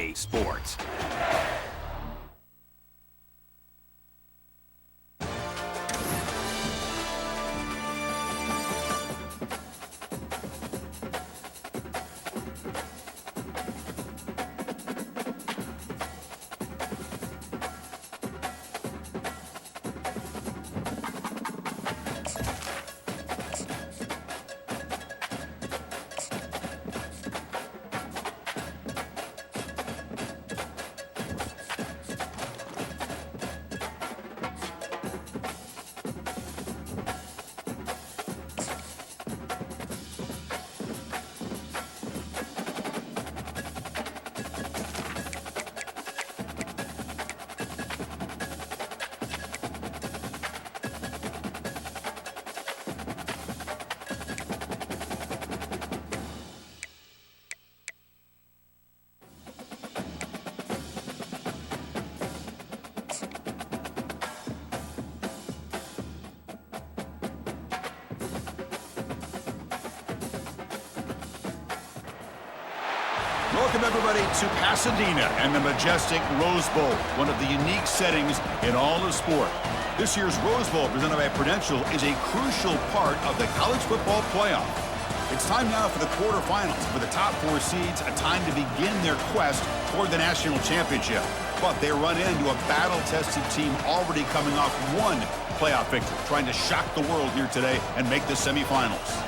EA Sports. Welcome, everybody, to Pasadena and the majestic Rose Bowl, one of the unique settings in all of sport. This year's Rose Bowl, presented by Prudential, is a crucial part of the college football playoff. It's time now for the quarterfinals. For the top four seeds, a time to begin their quest toward the national championship. But they run into a battle-tested team already coming off one playoff victory, trying to shock the world here today and make the semifinals.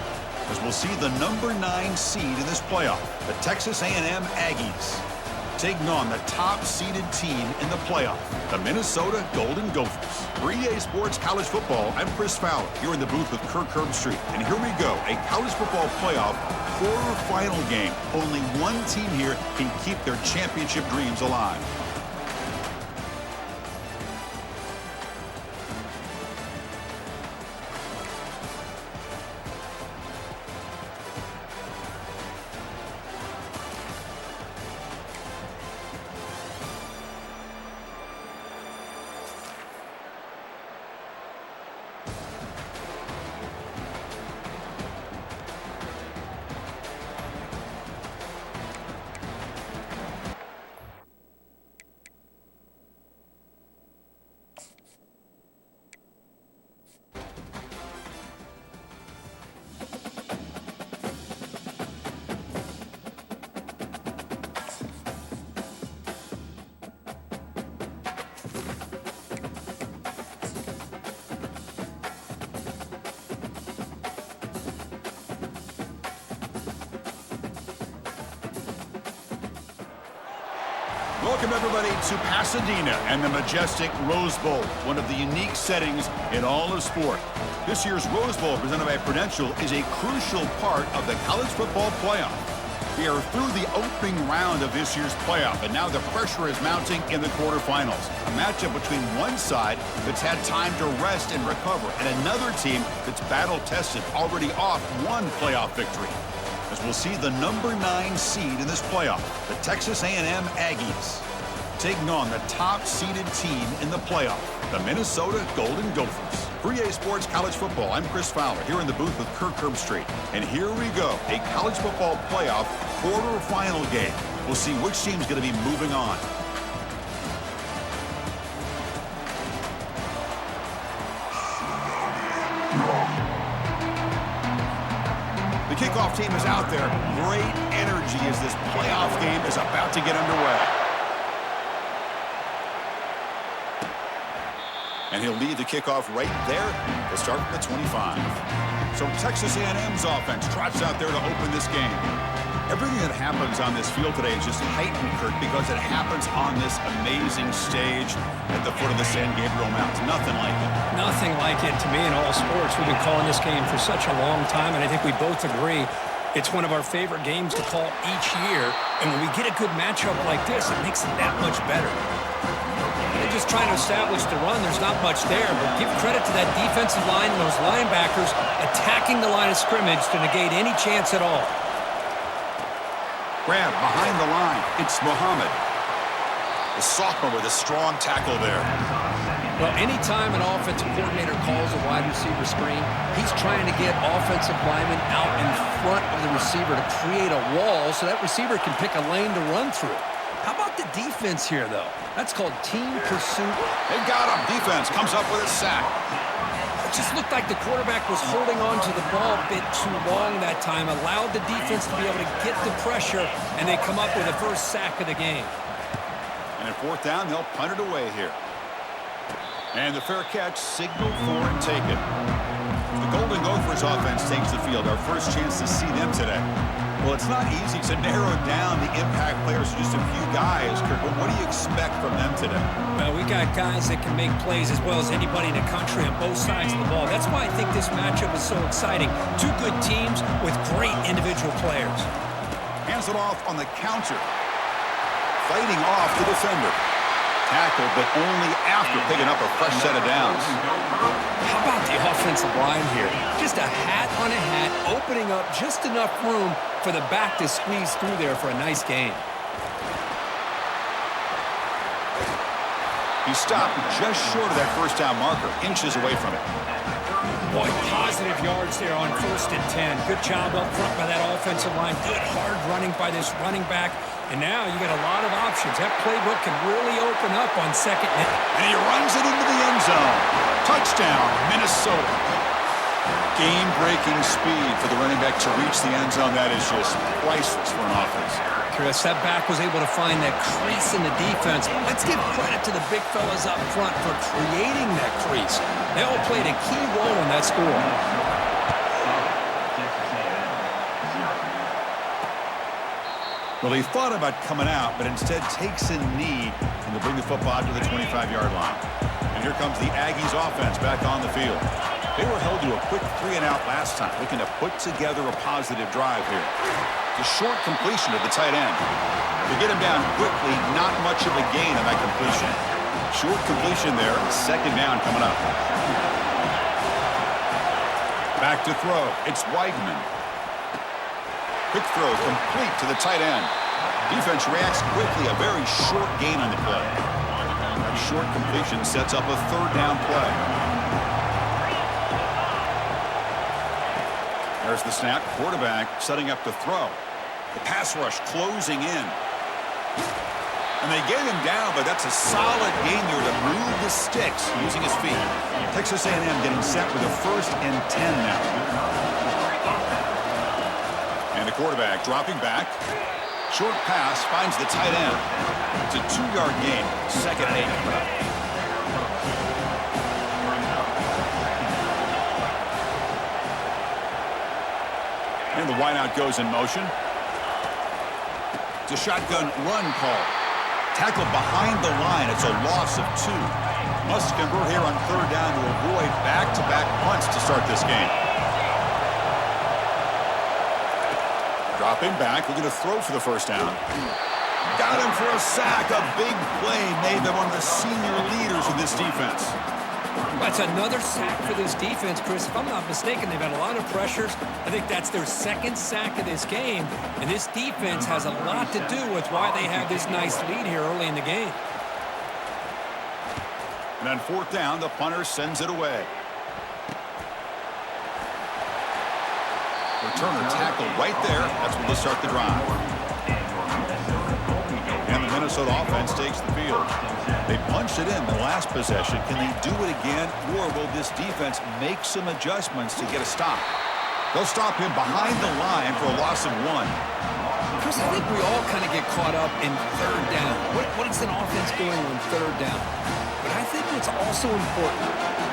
As we'll see the number 9 seed in this playoff, the Texas A&M Aggies, taking on the top-seeded team in the playoff, the Minnesota Golden Gophers. For EA Sports College Football, I'm Chris Fowler, here in the booth with Kirk Herbstreit. And here we go, a college football playoff quarterfinal game. Only one team here can keep their championship dreams alive. Welcome, everybody, to Pasadena and the majestic Rose Bowl, one of the unique settings in all of sport. This year's Rose Bowl, presented by Prudential, is a crucial part of the college football playoff. We are through the opening round of this year's playoff, and now the pressure is mounting in the quarterfinals. A matchup between one side that's had time to rest and recover, and another team that's battle-tested, already off one playoff victory. As we'll see the number 9 seed in this playoff, the Texas A&M Aggies, taking on the top-seeded team in the playoff, the Minnesota Golden Gophers. For EA Sports College Football, I'm Chris Fowler, here in the booth with Kirk Herbstreit. And here we go, a college football playoff quarterfinal game. We'll see which team's going to be moving on. The kickoff team is out there. Great energy as this playoff game is about to get underway. And he'll lead the kickoff right there to start from the 25. So Texas A&M's offense trots out there to open this game. Everything that happens on this field today is just heightened, Kirk, because it happens on this amazing stage at the foot of the San Gabriel Mountains. Nothing like it. Nothing like it to me in all sports. We've been calling this game for such a long time, and I think we both agree it's one of our favorite games to call each year. And when we get a good matchup like this, it makes it that much better. They're just trying to establish the run. There's not much there, but give credit to that defensive line and those linebackers attacking the line of scrimmage to negate any chance at all. Grab behind the line. It's Muhammad. The sophomore with a strong tackle there. Well, anytime an offensive coordinator calls a wide receiver screen, he's trying to get offensive linemen out in front of the receiver to create a wall so that receiver can pick a lane to run through. How about the defense here, though? That's called team pursuit. They've got him. Defense comes up with a sack. It just looked like the quarterback was holding on to the ball a bit too long that time, allowed the defense to be able to get the pressure, and they come up with the first sack of the game. And at fourth down, they'll punt it away here. And the fair catch signaled for and taken. The Golden Gophers offense takes the field. Our first chance to see them today. Well, it's not easy to narrow down the impact players to just a few guys, Kirk, but what do you expect from them today? Well, we got guys that can make plays as well as anybody in the country on both sides of the ball. That's why I think this matchup is so exciting. Two good teams with great individual players. Hands it off on the counter. Fighting off the defender. Tackled, but only after picking up a fresh set of downs. How about the offensive line here? Just a hat on a hat, opening up just enough room for the back to squeeze through there for a nice gain. He stopped just short of that first down marker, inches away from it. Boy, positive yards there on 1st and 10. Good job up front by that offensive line. Good hard running by this running back. And now you got a lot of options. That playbook can really open up on 2nd and he runs it into the end zone. Touchdown, Minnesota. Game-breaking speed for the running back to reach the end zone. That is just priceless for an offense. Chris, that back was able to find that crease in the defense. Let's give credit to the big fellas up front for creating that crease. They all played a key role in that score. Well, he thought about coming out, but instead takes a knee and to bring the football to the 25-yard line. And here comes the Aggies offense back on the field. They were held to a quick 3-and-out last time, looking to put together a positive drive here. The short completion of the tight end. To get him down quickly, not much of a gain on that completion. Short completion there, 2nd down coming up. Back to throw. It's Weidman. Quick throw complete to the tight end. Defense reacts quickly, a very short gain on the play. That short completion sets up a 3rd down play. There's the snap. Quarterback setting up to throw. The pass rush closing in. And they get him down, but that's a solid gain there to move the sticks using his feet. Texas A&M getting set with a 1st and 10 now. And the quarterback dropping back. Short pass finds the tight end. It's a 2-yard gain. 2nd and 8 coming up. And the wideout goes in motion. It's a shotgun run call. Tackled behind the line. It's a loss of 2. Must convert here on 3rd down to avoid back-to-back punts to start this game. Dropping back, looking to throw for the 1st down. Got him for a sack. A big play made by one of the senior leaders in this defense. That's another sack for this defense, Chris. If I'm not mistaken, they've had a lot of pressures. I think that's their 2nd sack of this game. And this defense has a lot to do with why they have this nice lead here early in the game. And on 4th down, the punter sends it away. Returner tackled right there. That's when they start the drive. And the Minnesota offense takes the field. They punched it in the last possession. Can they do it again, or will this defense make some adjustments to get a stop? They'll stop him behind the line for a loss of 1. Chris, I think we all kind of get caught up in 3rd down. What is an offense doing on 3rd down? But I think what's also important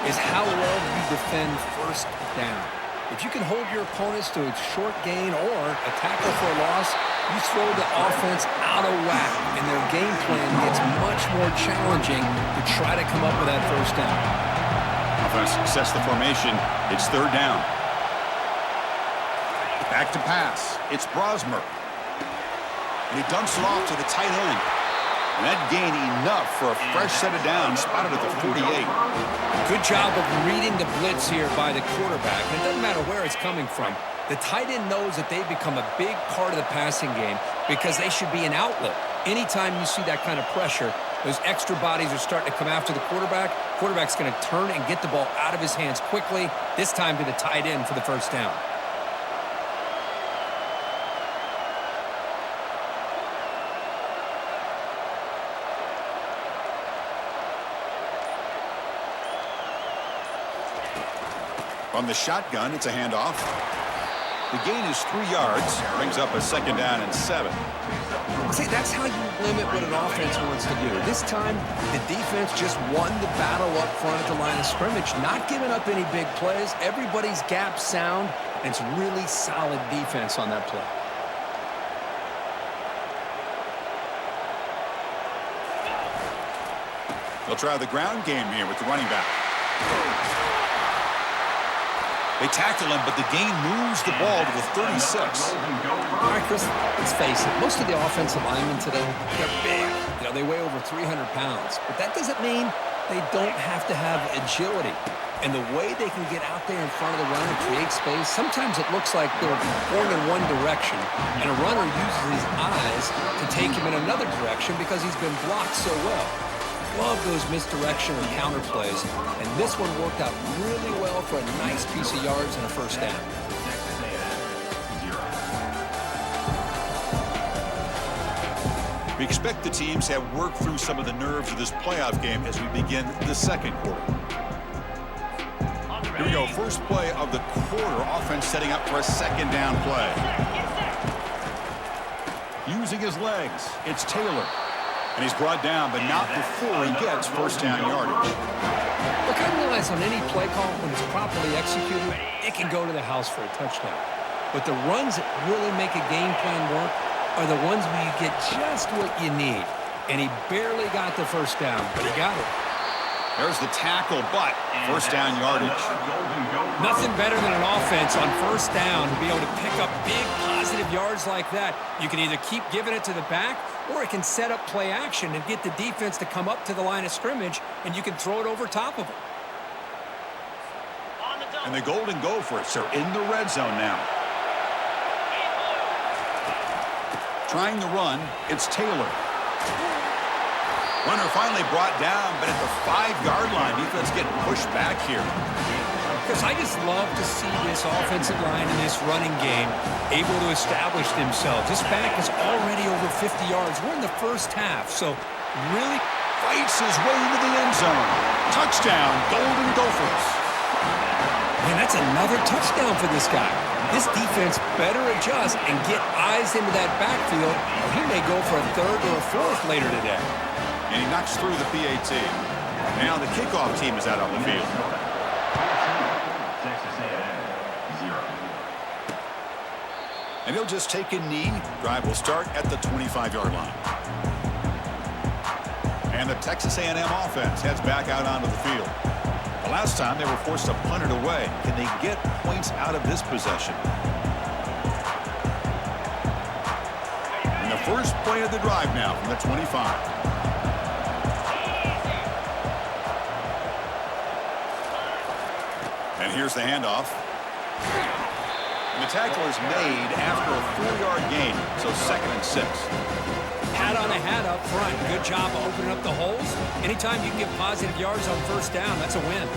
is how well you defend 1st down. If you can hold your opponents to a short gain or a tackle for a loss, you throw the offense out of whack, and their game plan gets much more challenging to try to come up with that 1st down. Offense sets the formation. It's 3rd down. Back to pass. It's Brosmer. And he dumps it off to the tight end. And that gained enough for a fresh set of downs spotted at the 48. Good job of reading the blitz here by the quarterback. And it doesn't matter where it's coming from. The tight end knows that they've become a big part of the passing game because they should be an outlet. Anytime you see that kind of pressure, those extra bodies are starting to come after the quarterback. Quarterback's going to turn and get the ball out of his hands quickly, this time to the tight end for the 1st down. From the shotgun, it's a handoff. The gain is 3 yards. Brings up a 2nd down and 7. See, that's how you limit what an offense wants to do. This time, the defense just won the battle up front at the line of scrimmage, not giving up any big plays. Everybody's gap sound, and it's really solid defense on that play. They'll try the ground game here with the running back. They tackle him, but the gain moves the ball to the 36. All right, Chris, let's face it. Most of the offensive linemen today, they're big. You know, they weigh over 300 pounds. But that doesn't mean they don't have to have agility. And the way they can get out there in front of the runner and create space, sometimes it looks like they're going in one direction, and a runner uses his eyes to take him in another direction because he's been blocked so well. Love those misdirection and counter plays, and this one worked out really well for a nice piece of yards and a 1st down. We expect the teams have worked through some of the nerves of this playoff game as we begin the 2nd quarter. Here we go, first play of the quarter. Offense setting up for a 2nd down play. Using his legs, it's Taylor. And he's brought down, but not before he gets 1st down yardage. Look, I realize on any play call, when it's properly executed, it can go to the house for a touchdown. But the runs that really make a game plan work are the ones where you get just what you need. And he barely got the 1st down, but he got it. There's the tackle, but 1st down yardage. Nothing better than an offense on 1st down to be able to pick up big positive yards like that. You can either keep giving it to the back, or it can set up play action and get the defense to come up to the line of scrimmage, and you can throw it over top of them. And the Golden Gophers are in the red zone now. Trying the run, it's Taylor. Runner finally brought down, but at the 5-yard line, defense getting pushed back here. Because I just love to see this offensive line in this running game able to establish themselves. This back is already over 50 yards. We're in the 1st half, so really fights his way into the end zone. Touchdown, Golden Gophers. Man, that's another touchdown for this guy. This defense better adjust and get eyes into that backfield, or he may go for a 3rd or a 4th later today. And he knocks through the PAT. Now the kickoff team is out on the field. And he'll just take a knee. Drive will start at the 25-yard line. And the Texas A&M offense heads back out onto the field. The last time they were forced to punt it away. Can they get points out of this possession? And the first play of the drive now from the 25. And here's the handoff. And the tackle is made after a 4-yard gain, so 2nd and 6. Hat on a hat up front. Good job of opening up the holes. Anytime you can get positive yards on 1st down, that's a win.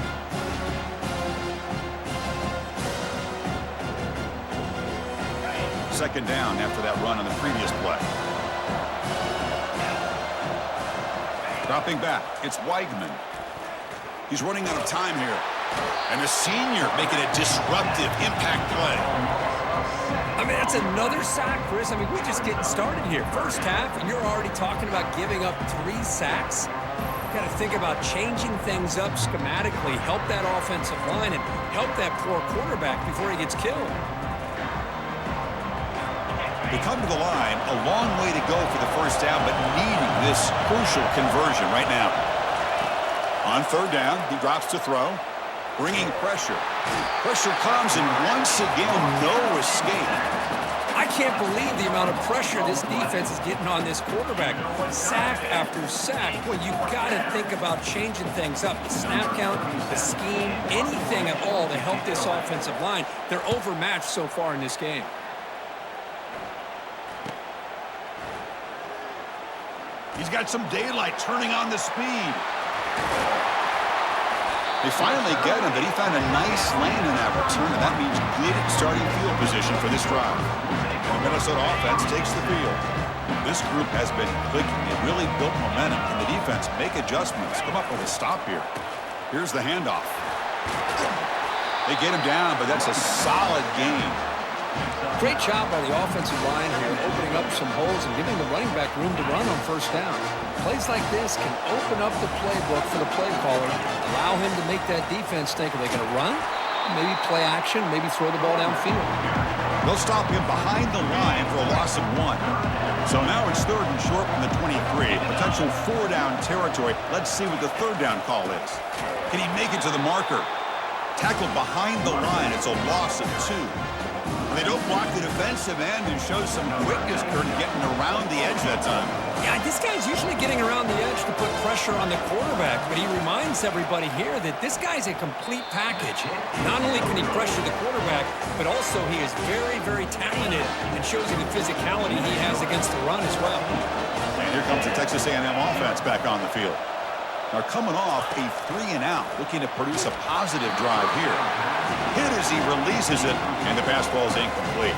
Second down after that run on the previous play. Dropping back, it's Weigman. He's running out of time here. And the senior making a disruptive impact play. I mean, that's another sack, Chris. I mean, we're just getting started here. 1st half, and you're already talking about giving up 3 sacks. You've got to think about changing things up schematically, help that offensive line, and help that poor quarterback before he gets killed. They come to the line, a long way to go for the 1st down, but needing this crucial conversion right now. On 3rd down, he drops to throw. Bringing pressure. Pressure comes, and once again, no escape. I can't believe the amount of pressure this defense is getting on this quarterback. Sack after sack. Boy, you've got to think about changing things up. The snap count, the scheme, anything at all to help this offensive line. They're overmatched so far in this game. He's got some daylight turning on the speed. They finally get him, but he found a nice lane in that return, and that means good starting field position for this drive. The Minnesota offense takes the field. This group has been clicking. It really built momentum, and the defense make adjustments. Come up with a stop here. Here's the handoff. They get him down, but that's a solid gain. Great job by the offensive line here, opening up some holes and giving the running back room to run on first down. Plays like this can open up the playbook for the play caller, allow him to make that defense think, are they going to run? Maybe play action, maybe throw the ball downfield. They'll stop him behind the line for a loss of 1. So now it's 3rd and short from the 23. Potential 4-down territory. Let's see what the 3rd down call is. Can he make it to the marker? Tackled behind the line. It's a loss of 2. They don't block the defensive end and show some quickness, Kurt, getting around the edge that time. Yeah, this guy's usually getting around the edge to put pressure on the quarterback, but he reminds everybody here that this guy's a complete package. Not only can he pressure the quarterback, but also he is very, very talented and shows you the physicality he has against the run as well. And here comes the Texas A&M offense back on the field. Now coming off a 3-and-out, looking to produce a positive drive here. Hit as he releases it, and the pass ball is incomplete.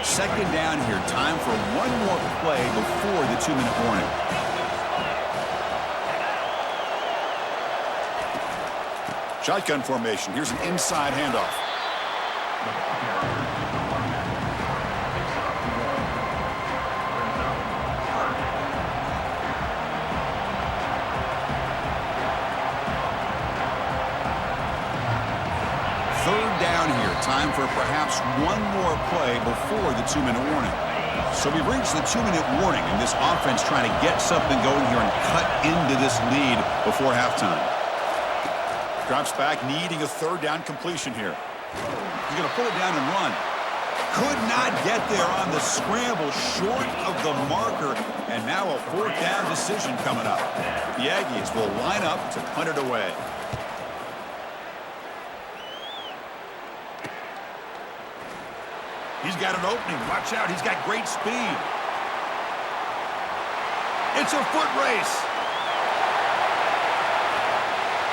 Second down here. Time for one more play before the 2-minute warning. Shotgun formation. Here's an inside handoff. Third down here. Time for perhaps one more play before the 2-minute warning. So we've reached the 2-minute warning, and this offense trying to get something going here and cut into this lead before halftime. Drops back, needing a 3rd down completion here. He's going to pull it down and run. Could not get there on the scramble, short of the marker, and now a 4th down decision coming up. The Aggies will line up to punt it away. He's got an opening. Watch out. He's got great speed. It's a foot race.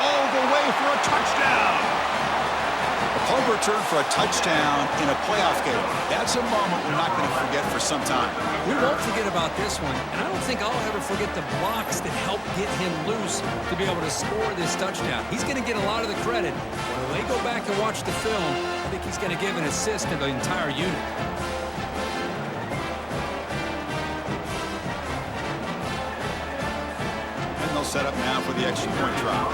All the way for a touchdown. A punt return for a touchdown in a playoff game. That's a moment we're not going to forget for some time. We won't forget about this one, and I don't think I'll ever forget the blocks that helped get him loose to be able to score this touchdown. He's going to get a lot of the credit. When they go back and watch the film, I think he's going to give an assist to the entire unit. And they'll set up now for the extra point try.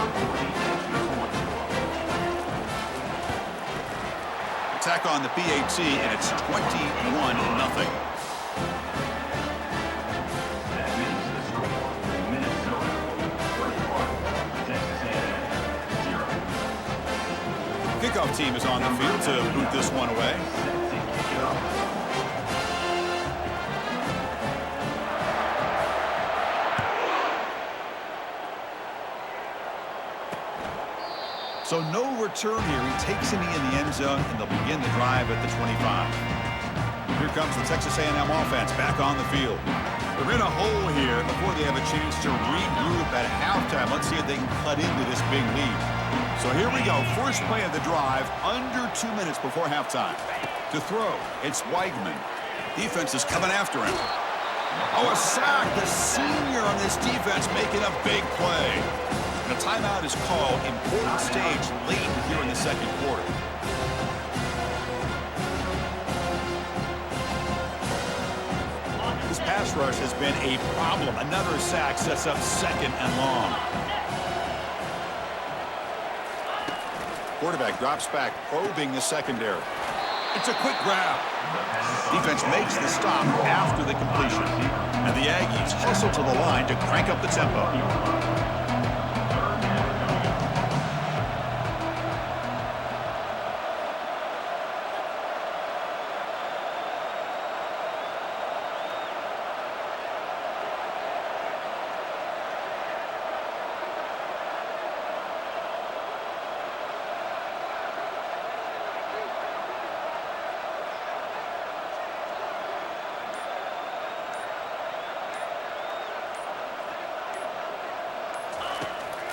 Attack on the PAT, and it's 21-0. Kickoff team is on the field to boot this one away. So no return here. He takes a knee in the end zone, and they'll begin the drive at the 25. Here comes the Texas A&M offense back on the field. They're in a hole here before they have a chance to regroup at halftime. Let's see if they can cut into this big lead. So here we go. First play of the drive, under 2 minutes before halftime. To throw, it's Weigman. Defense is coming after him. Oh, a sack. The senior on this defense making a big play. And a timeout is called. Important stage late here in the second quarter. This pass rush has been a problem. Another sack sets up 2nd and long. Quarterback drops back, probing the secondary. It's a quick grab. Defense makes the stop after the completion. And the Aggies hustle to the line to crank up the tempo.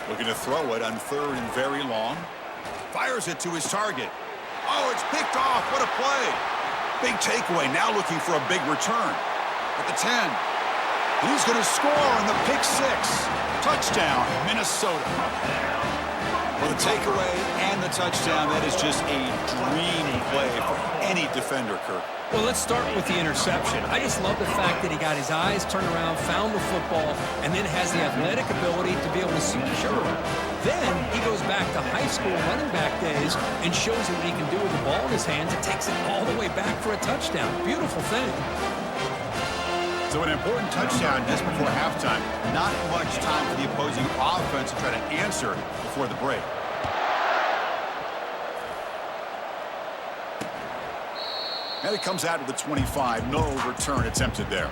Looking to throw it on 3rd and very long. Fires it to his target. Oh, it's picked off. What a play. Big takeaway. Now looking for a big return. at the 10. He's going to score on the pick six. Touchdown, Minnesota. Well, the takeaway and the touchdown, that is just a dream play for any defender, Kirk. Well, let's start with the interception. I just love the fact that he got his eyes turned around, found the football, and then has the athletic ability to be able to secure it. Then he goes back to high school running back days and shows you what he can do with the ball in his hands and takes it all the way back for a touchdown. Beautiful thing. So an important touchdown just before halftime. Not much time for the opposing offense to try to answer before the break. And it comes out of the 25. No return attempted there.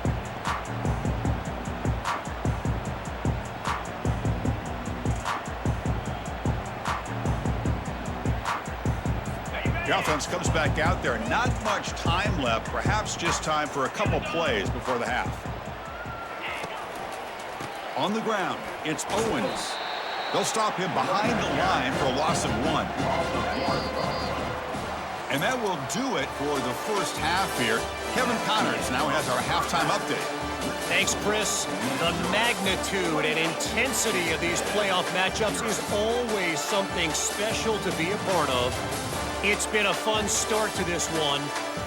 The offense comes back out there. Not much time left. Perhaps just time for a couple plays before the half. On the ground, it's Owens. They'll stop him behind the line for a loss of 1. And that will do it for the first half here. Kevin Connors now has our halftime update. Thanks, Chris. The magnitude and intensity of these playoff matchups is always something special to be a part of. It's been a fun start to this one,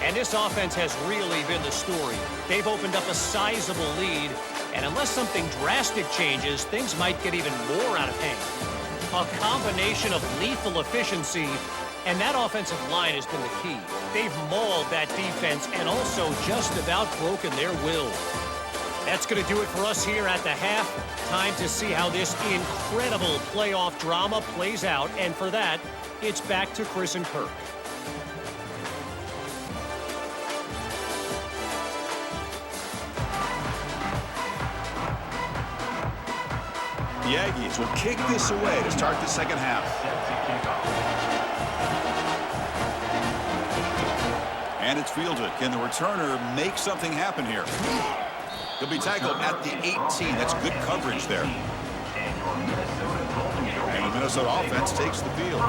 and this offense has really been the story. They've opened up a sizable lead, and unless something drastic changes, things might get even more out of hand. A combination of lethal efficiency, and that offensive line has been the key. They've mauled that defense and also just about broken their will. That's going to do it for us here at the half. Time to see how this incredible playoff drama plays out, and for that, it's back to Chris and Kirk. The Aggies will kick this away to start the second half. And it's fielded. Can the returner make something happen here? He'll be tackled at the 18. That's good coverage there. And the Minnesota offense takes the field.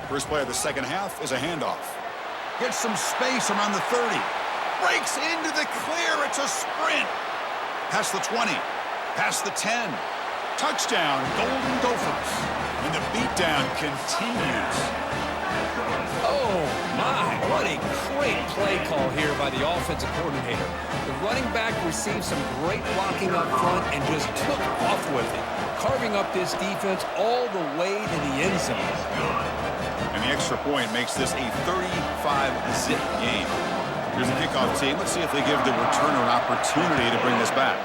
First play of the second half is a handoff. Gets some space around the 30. Breaks into the clear. It's a sprint. Past the 20. Past the 10. Touchdown, Golden Gophers. And the beatdown continues. Oh, my. What a great play call here by the offensive coordinator. The running back received some great blocking up front and just took off with it, carving up this defense all the way to the end zone. And the extra point makes this a 35-zip game. Here's the kickoff team. Let's see if they give the returner an opportunity to bring this back.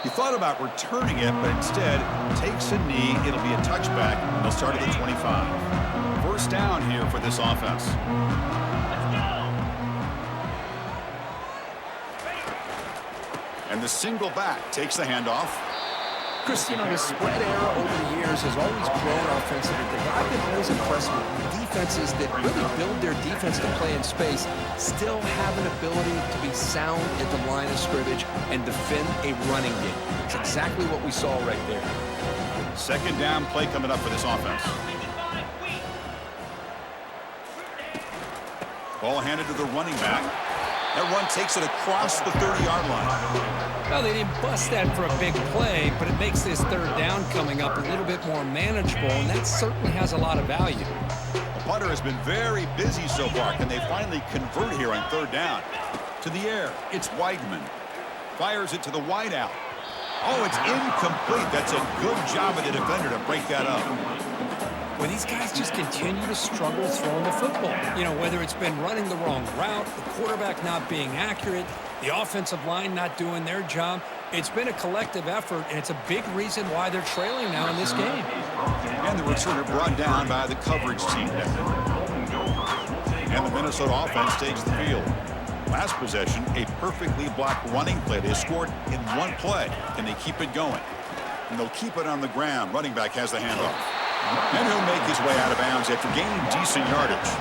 He thought about returning it, but instead takes a knee. It'll be a touchback. They'll start at the 25. First down here for this offense. And the single back takes the handoff. Chris, you know, the spread era over the years has always grown offensively, but I've been always impressed with defenses that really build their defense to play in space, still have an ability to be sound at the line of scrimmage and defend a running game. It's exactly what we saw right there. Second down play coming up for this offense. Ball handed to the running back. That run takes it across the 30-yard line. Well, they didn't bust that for a big play, but it makes this third down coming up a little bit more manageable, and that certainly has a lot of value. The punter has been very busy so far. Can they finally convert here on third down? To the air, it's Weidman. Fires it to the wideout. Oh, it's incomplete. That's a good job of the defender to break that up. Well, these guys just continue to struggle throwing the football. You know, whether it's been running the wrong route, the quarterback not being accurate, the offensive line not doing their job. It's been a collective effort, and it's a big reason why they're trailing now in this game. And the returner brought down by the coverage team. And the Minnesota offense takes the field. Last possession, a perfectly blocked running play. They scored in one play. Can they keep it going? And they'll keep it on the ground. Running back has the handoff. And he'll make his way out of bounds after gaining decent yardage.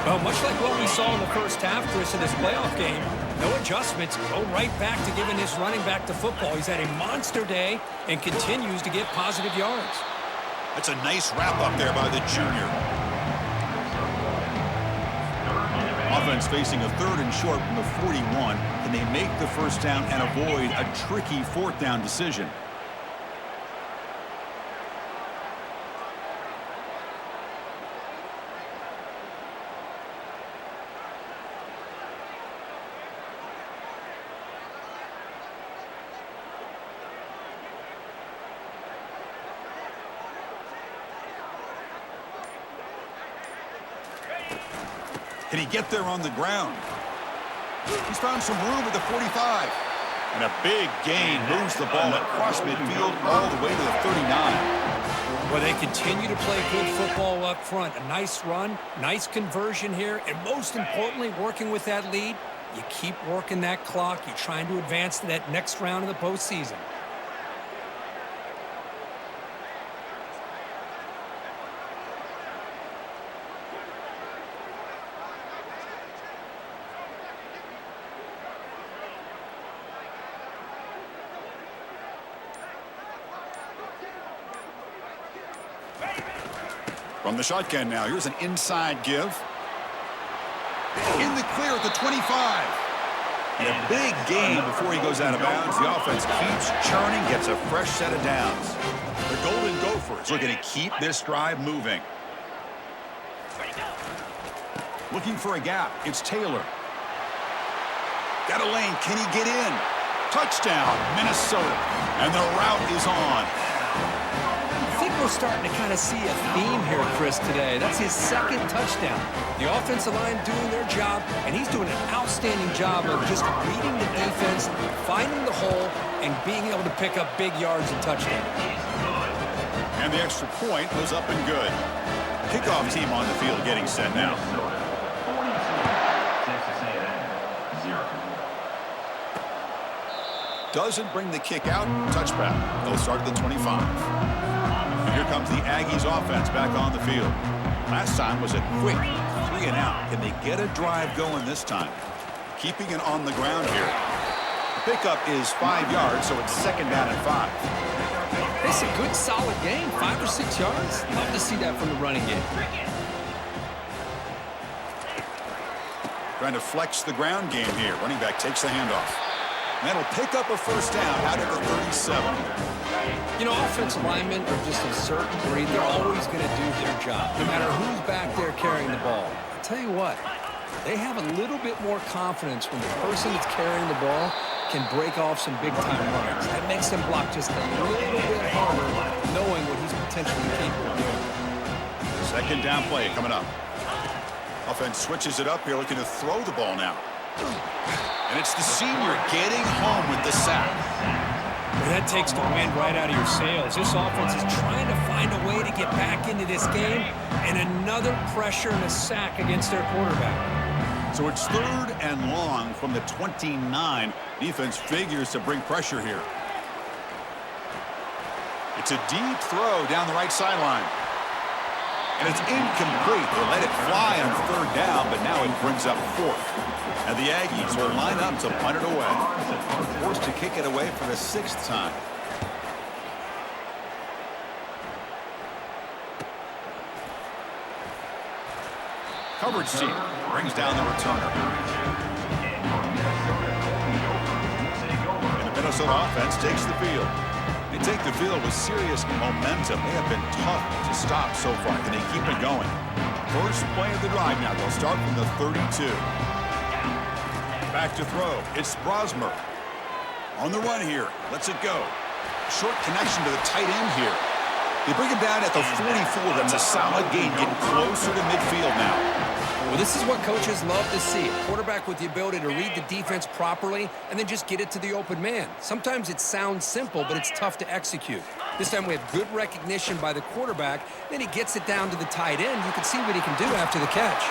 Well, much like what we saw in the first half, Chris, in this playoff game, no adjustments, go right back to giving this running back the football. He's had a monster day and continues to get positive yards. That's a nice wrap up there by the junior. offense facing a 3rd and short from the 41. Can they make the first down and avoid a tricky 4th down decision? Can he get there on the ground? He's found some room at the 45. And a big gain moves the ball across midfield all the way to the 39. Well, they continue to play good football up front. A nice run, nice conversion here, and most importantly, working with that lead, you keep working that clock. You're trying to advance to that next round of the postseason. From the shotgun now, here's an inside give. In the clear at the 25. And a big gain before he goes out of bounds. The offense keeps churning, gets a fresh set of downs. The Golden Gophers looking to keep this drive moving. Looking for a gap. It's Taylor. Got a lane. Can he get in? Touchdown, Minnesota. And the route is on. I think we're starting to kind of see a theme here, Chris, today. That's his 2nd touchdown. The offensive line doing their job, and he's doing an outstanding job of just reading the defense, finding the hole, and being able to pick up big yards and touchdowns. And the extra point was up and good. Kickoff team on the field getting set now. Doesn't bring the kick out. Touchback. They'll start at the 25. Here comes the Aggies offense back on the field. Last time was a quick 3 and out. Can they get a drive going this time? Keeping it on the ground here. The pickup is 5 yards, so it's 2nd down and 5. It's a good, solid game. 5 or 6 yards. Love to see that from the running game. Trying to flex the ground game here. Running back takes the handoff. And that'll pick up a first down out of the 37. You know, offensive linemen are just a certain breed. They're always going to do their job, no matter who's back there carrying the ball. I'll tell you what, they have a little bit more confidence when the person that's carrying the ball can break off some big-time runs. That makes them block just a little bit harder, knowing what he's potentially capable of doing. 2nd down play coming up. Offense switches it up here, looking to throw the ball now. And it's the senior getting home with the sack. That takes the wind right out of your sails. This offense is trying to find a way to get back into this game, and another pressure and a sack against their quarterback. So it's 3rd and long from the 29. Defense figures to bring pressure here. It's a deep throw down the right sideline. And it's incomplete. They let it fly on 3rd down, but now it brings up 4th. And the Aggies will line up to punt it away. Forced to kick it away for the 6th time. Coverage team brings down the returner. And the Minnesota offense takes the field. They take the field with serious momentum. They have been tough to stop so far. Can they keep it going? First play of the drive now. They'll start from the 32. Back to throw. It's Brosmer. On the run here. Lets it go. Short connection to the tight end here. They bring him down at the 44. That's a solid gain. Getting closer to midfield now. Well, this is what coaches love to see. A quarterback with the ability to read the defense properly and then just get it to the open man. Sometimes it sounds simple, but it's tough to execute. This time we have good recognition by the quarterback. Then he gets it down to the tight end. You can see what he can do after the catch.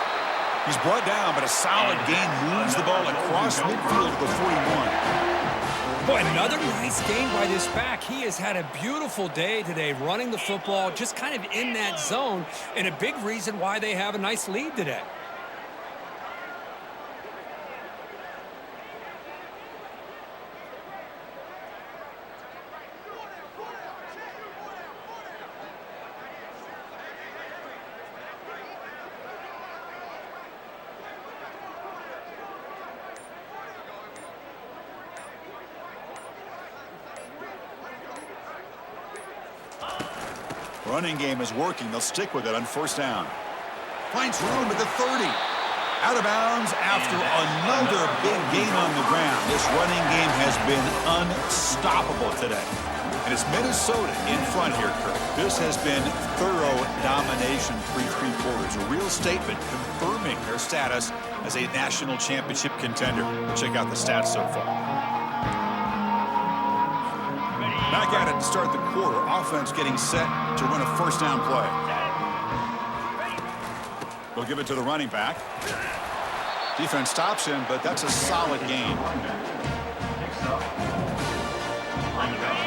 He's brought down, but a solid gain moves the ball across midfield to the 41. Boy, another nice game by this back. He has had a beautiful day today running the football, just kind of in that zone, and a big reason why they have a nice lead today. Running game is working. They'll stick with it on first down. Finds room at the 30. Out of bounds after another big gain on the ground. This running game has been unstoppable today. And it's Minnesota in front here, Kirk. This has been thorough domination through three quarters. A real statement confirming their status as a national championship contender. Check out the stats so far. Back at it to start the quarter. Offense getting set to run a first down play. They'll give it to the running back. Defense stops him, but that's a solid gain.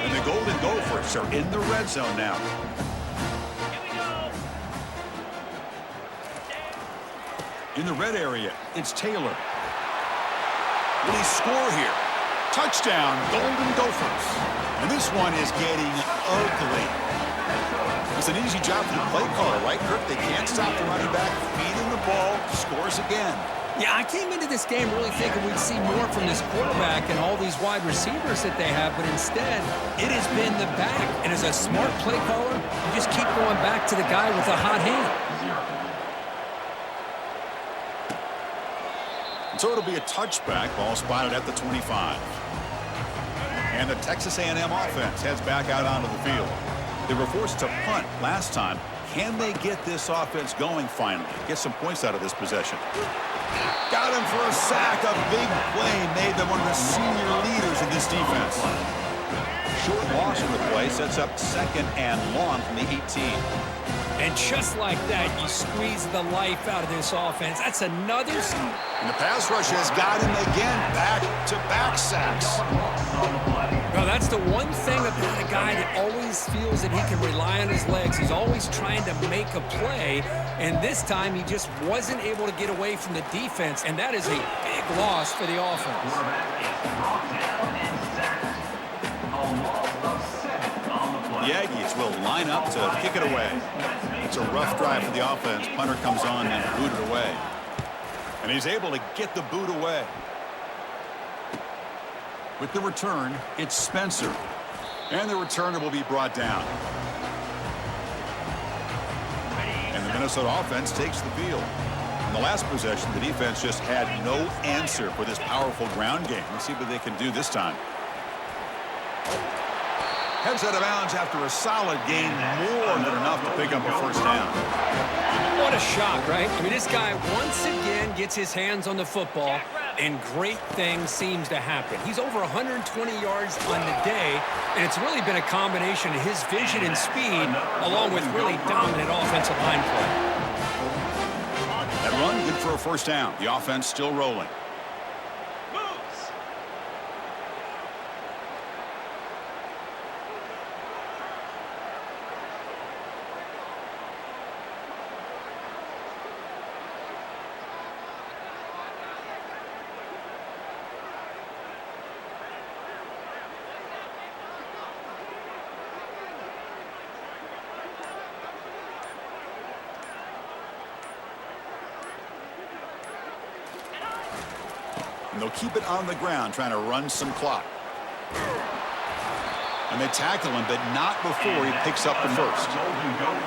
And the Golden Gophers are in the red zone now. In the red area, it's Taylor. Will he score here? Touchdown, Golden Gophers. And this one is getting ugly. It's an easy job for the play caller, right, Kirk? They can't stop the running back, feed him the ball, scores again. Yeah, I came into this game really thinking we'd see more from this quarterback and all these wide receivers that they have, but instead, it has been the back. And as a smart play caller, you just keep going back to the guy with a hot hand. So it'll be a touchback, ball spotted at the 25. And the Texas A&M offense heads back out onto the field. They were forced to punt last time. Can they get this offense going finally? Get some points out of this possession. Got him for a sack. A big play made them one of the senior leaders in this defense. Short loss in the play sets up second and long from the 18. And just like that, you squeeze the life out of this offense. That's another... And the pass rush has got him again. Back-to-back sacks. No, that's the one thing about a guy that always feels that he can rely on his legs. He's always trying to make a play, and this time he just wasn't able to get away from the defense, and that is a big loss for the offense. The Aggies will line up to kick it away. It's a rough drive for the offense. Punter comes on and booted away. And he's able to get the boot away. With the return, it's Spencer. And the returner will be brought down. And the Minnesota offense takes the field. In the last possession, the defense just had no answer for this powerful ground game. Let's see what they can do this time. Heads out of bounds after a solid gain, more than enough to pick up a first down. What a shot, right? I mean, this guy once again gets his hands on the football, and great things seems to happen. He's over 120 yards on the day, and it's really been a combination of his vision and speed, along with really dominant offensive line play. That run, good for a first down. The offense still rolling. And they'll keep it on the ground, trying to run some clock. And they tackle him, but not before he picks up the first.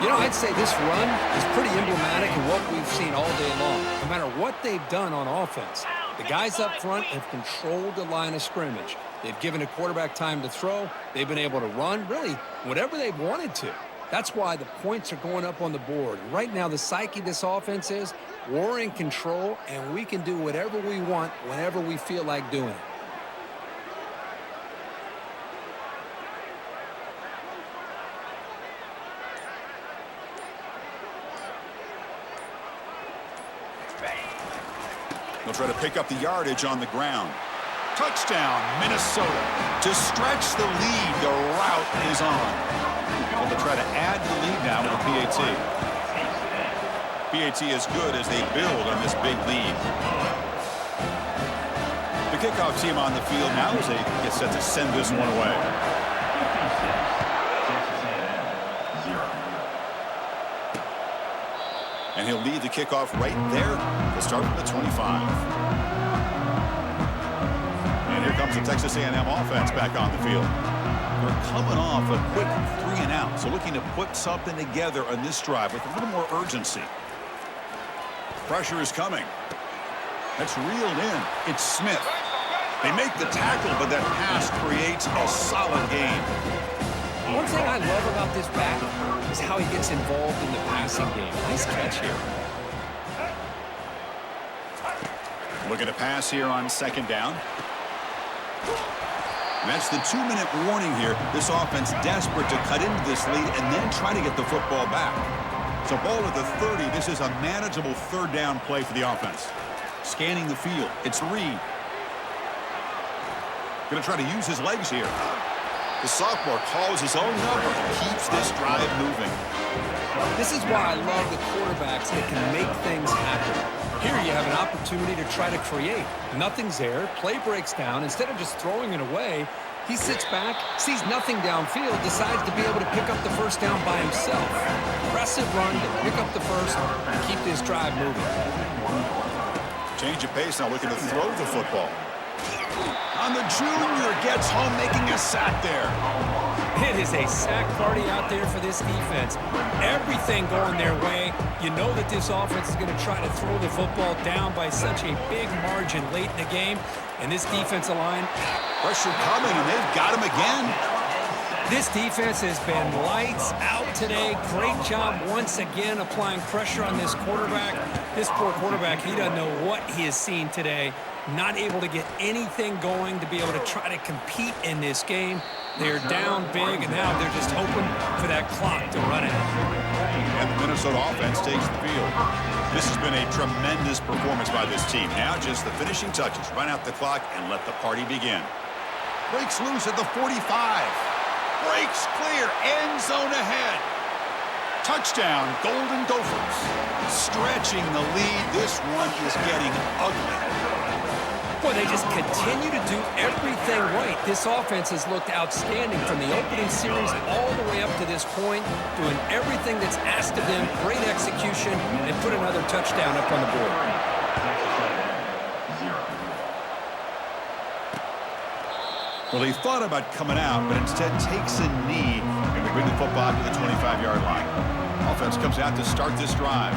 You know, I'd say this run is pretty emblematic of what we've seen all day long. No matter what they've done on offense, the guys up front have controlled the line of scrimmage. They've given the quarterback time to throw. They've been able to run, really, whatever they've wanted to. That's why the points are going up on the board. Right now, the psyche of this offense is we're in control, and we can do whatever we want whenever we feel like doing it. They'll try to pick up the yardage on the ground. Touchdown, Minnesota. To stretch the lead, the route is on. Well, they'll try to add the lead now with a PAT. PAT is good as they build on this big lead. The kickoff team on the field now as they get set to send this one away. And he'll lead the kickoff right there to start from the 25. And here comes the Texas A&M offense back on the field. They're coming off a quick 3-and-out, so looking to put something together on this drive with a little more urgency. Pressure is coming. That's reeled in. It's Smith. They make the tackle, but that pass creates a solid gain. One thing I love about this back is how he gets involved in the passing game. Nice catch here. Look at a pass here on 2nd down. And that's the 2-minute warning here. This offense desperate to cut into this lead and then try to get the football back. So ball at the 30. This is a manageable 3rd down play for the offense. Scanning the field. It's Reed. Going to try to use his legs here. The sophomore calls his own number and keeps this drive moving. This is why I love the quarterbacks that can make things happen. Here you have an opportunity to try to create. Nothing's there. Play breaks down. Instead of just throwing it away, he sits back, sees nothing downfield, decides to be able to pick up the 1st down by himself. Impressive run to pick up the 1st and keep this drive moving. Change of pace now, looking to throw the football. On the junior, gets home, making a sack there. It is a sack party out there for this defense. Everything going their way. You know that this offense is going to try to throw the football down by such a big margin late in the game. And this defensive line, Pressure coming, and they've got him again. this defense has been lights out today. Great job once again applying pressure on this quarterback. This poor quarterback, he doesn't know what he has seen today. Not able to get anything going to be able to try to compete in this game. They're down big, and now they're just hoping for that clock to run out. And the Minnesota offense takes the field. This has been a tremendous performance by this team. Now just the finishing touches. Run out the clock and let the party begin. Breaks loose at the 45. Breaks clear. End zone ahead. Touchdown, Golden Gophers. Stretching the lead. This one is getting ugly. Boy, they just continue to do everything right. This offense has looked outstanding from the opening series all the way up to this point, doing everything that's asked of them, great execution, and put another touchdown up on the board. Well, he thought about coming out, but instead takes a knee, and we bring the football to the 25-yard line. Offense comes out to start this drive.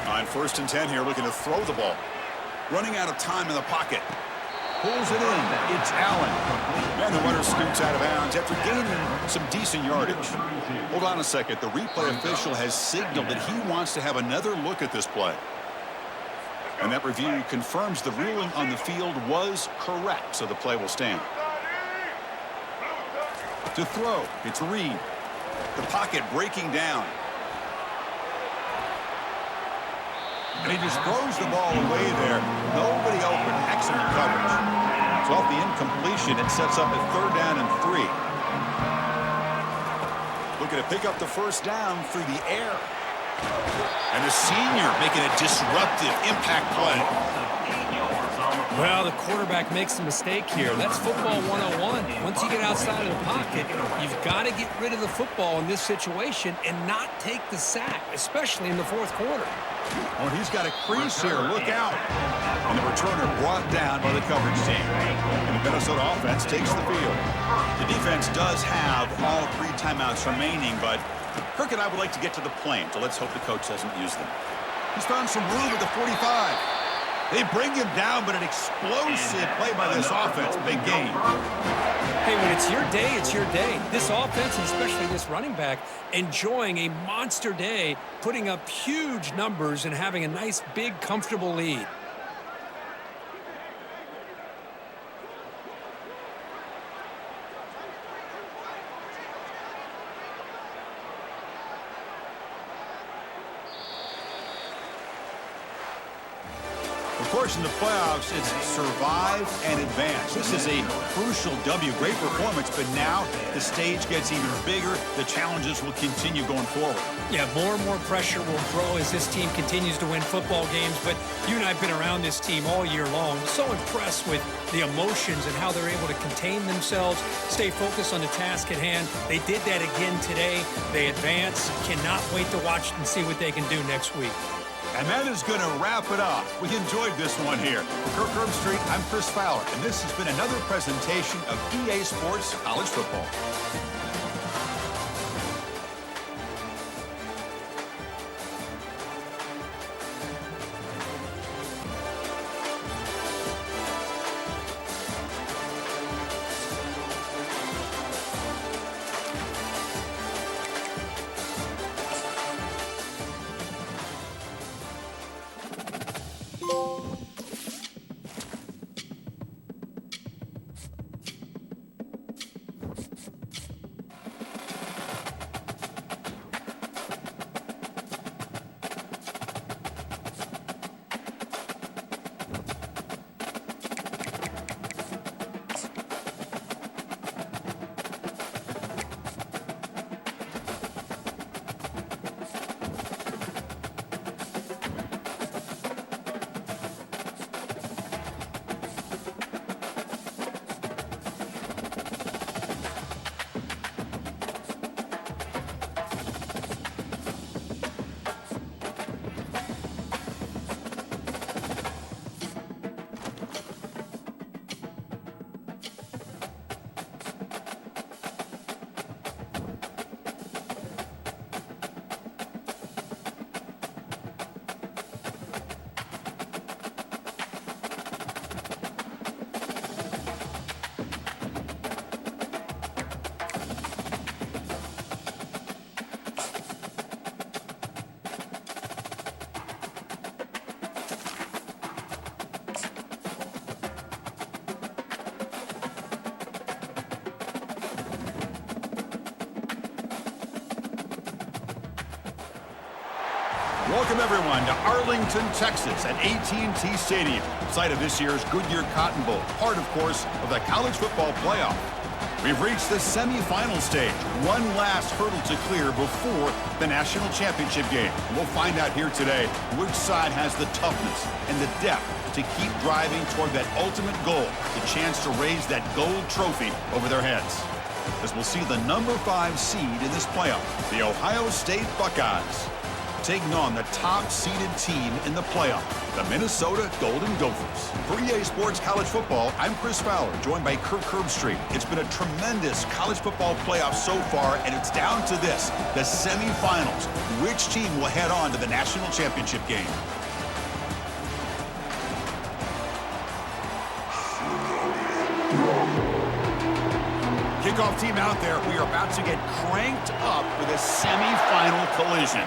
On 1st and 10 here, looking to throw the ball. Running out of time in the pocket. Pulls it in. It's Allen. And the runner scoots out of bounds after gaining some decent yardage. Hold on a second. The replay official has signaled that he wants to have another look at this play. And that review confirms the ruling on the field was correct, so the play will stand. To throw, it's Reed. The pocket breaking down. And he just throws the ball away there. Nobody open. Excellent coverage. So off the incompletion, it sets up a 3rd down and 3. Looking to pick up the 1st down through the air. And the senior making a disruptive impact play. Well, the quarterback makes a mistake here. That's football 101. Once you get outside of the pocket, you've got to get rid of the football in this situation and not take the sack, especially in the 4th quarter. Oh, he's got a crease here. Look out. And the returner brought down by the coverage team. And the Minnesota offense takes the field. The defense does have all 3 timeouts remaining, but Kirk and I would like to get to the plane, so let's hope the coach doesn't use them. He's found some room at the 45. They bring him down, but an explosive play by this offense. Big game. Hey, when it's your day, it's your day. This offense, and especially this running back, enjoying a monster day, putting up huge numbers and having a nice, big, comfortable lead. Of course, in the playoffs, it's survive and advance. This is a crucial W. Great performance, but now the stage gets even bigger. The challenges will continue going forward. Yeah, more and more pressure will grow as this team continues to win football games, but you and I have been around this team all year long. So impressed with the emotions and how they're able to contain themselves, stay focused on the task at hand. They did that again today. They advance. Cannot wait to watch and see what they can do next week. And that is going to wrap it up. We enjoyed this one here. For Kirk Street, I'm Chris Fowler, and this has been another presentation of EA Sports College Football. Welcome, everyone, to Arlington, Texas at AT&T Stadium, site of this year's Goodyear Cotton Bowl, part, of course, of the college football playoff. We've reached the semifinal stage, one last hurdle to clear before the national championship game. And we'll find out here today which side has the toughness and the depth to keep driving toward that ultimate goal, the chance to raise that gold trophy over their heads. As we'll see the number 5 seed in this playoff, the Ohio State Buckeyes, taking on the top-seeded team in the playoff, the Minnesota Golden Gophers. For EA Sports College Football, I'm Chris Fowler, joined by Kirk Street. It's been a tremendous college football playoff so far, and it's down to this, the semifinals. Which team will head on to the national championship game? Kickoff team out there. We are about to get cranked up with a semifinal collision.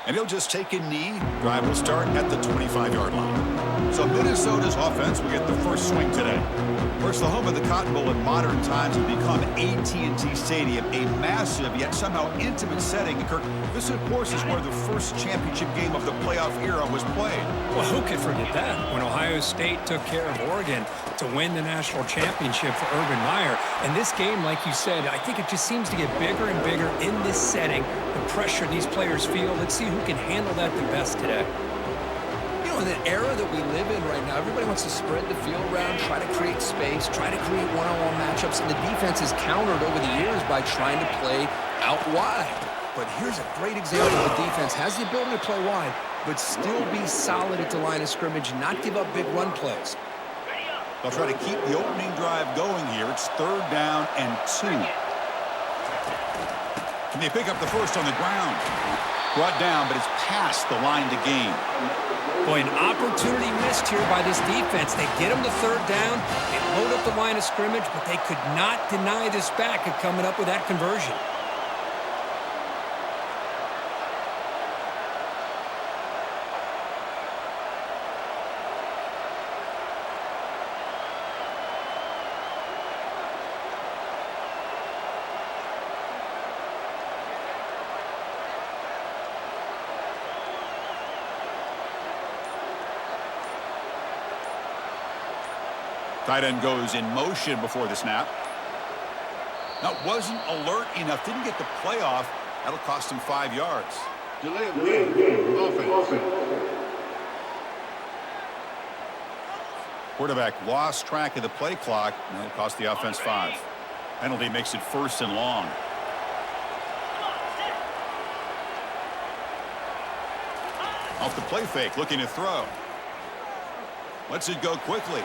And he'll just take a knee. Drive will start at the 25-yard line. So Minnesota's offense will get the first swing today. First, the home of the Cotton Bowl in modern times has become AT&T Stadium, a massive yet somehow intimate setting. And Kirk, this, of course, is where the first championship game of the playoff era was played. Well, who could forget that? When Ohio State took care of Oregon to win the national championship for Urban Meyer. And this game, like you said, I think it just seems to get bigger and bigger in this setting. The pressure these players feel. Let's see who can handle that the best today. You know, in the era that we live in right now, everybody wants to spread the field around, try to create space, try to create one-on-one matchups, and the defense has countered over the years by trying to play out wide. But here's a great example of the defense has the ability to play wide, but still be solid at the line of scrimmage, not give up big run plays. They'll try to keep the opening drive going here. It's 3rd down and 2. Can they pick up the first on the ground? Brought down, but it's past the line to gain. Boy, an opportunity missed here by this defense. They get them to 3rd down, they load up the line of scrimmage, but they could not deny this back of coming up with that conversion. Tight end goes in motion before the snap. Now, wasn't alert enough, didn't get the play off. That'll cost him 5 yards. Delay of game. Offense. Quarterback lost track of the play clock, and it'll cost the offense 5. Penalty makes it 1st and long. Off the play fake, looking to throw. Lets it go quickly.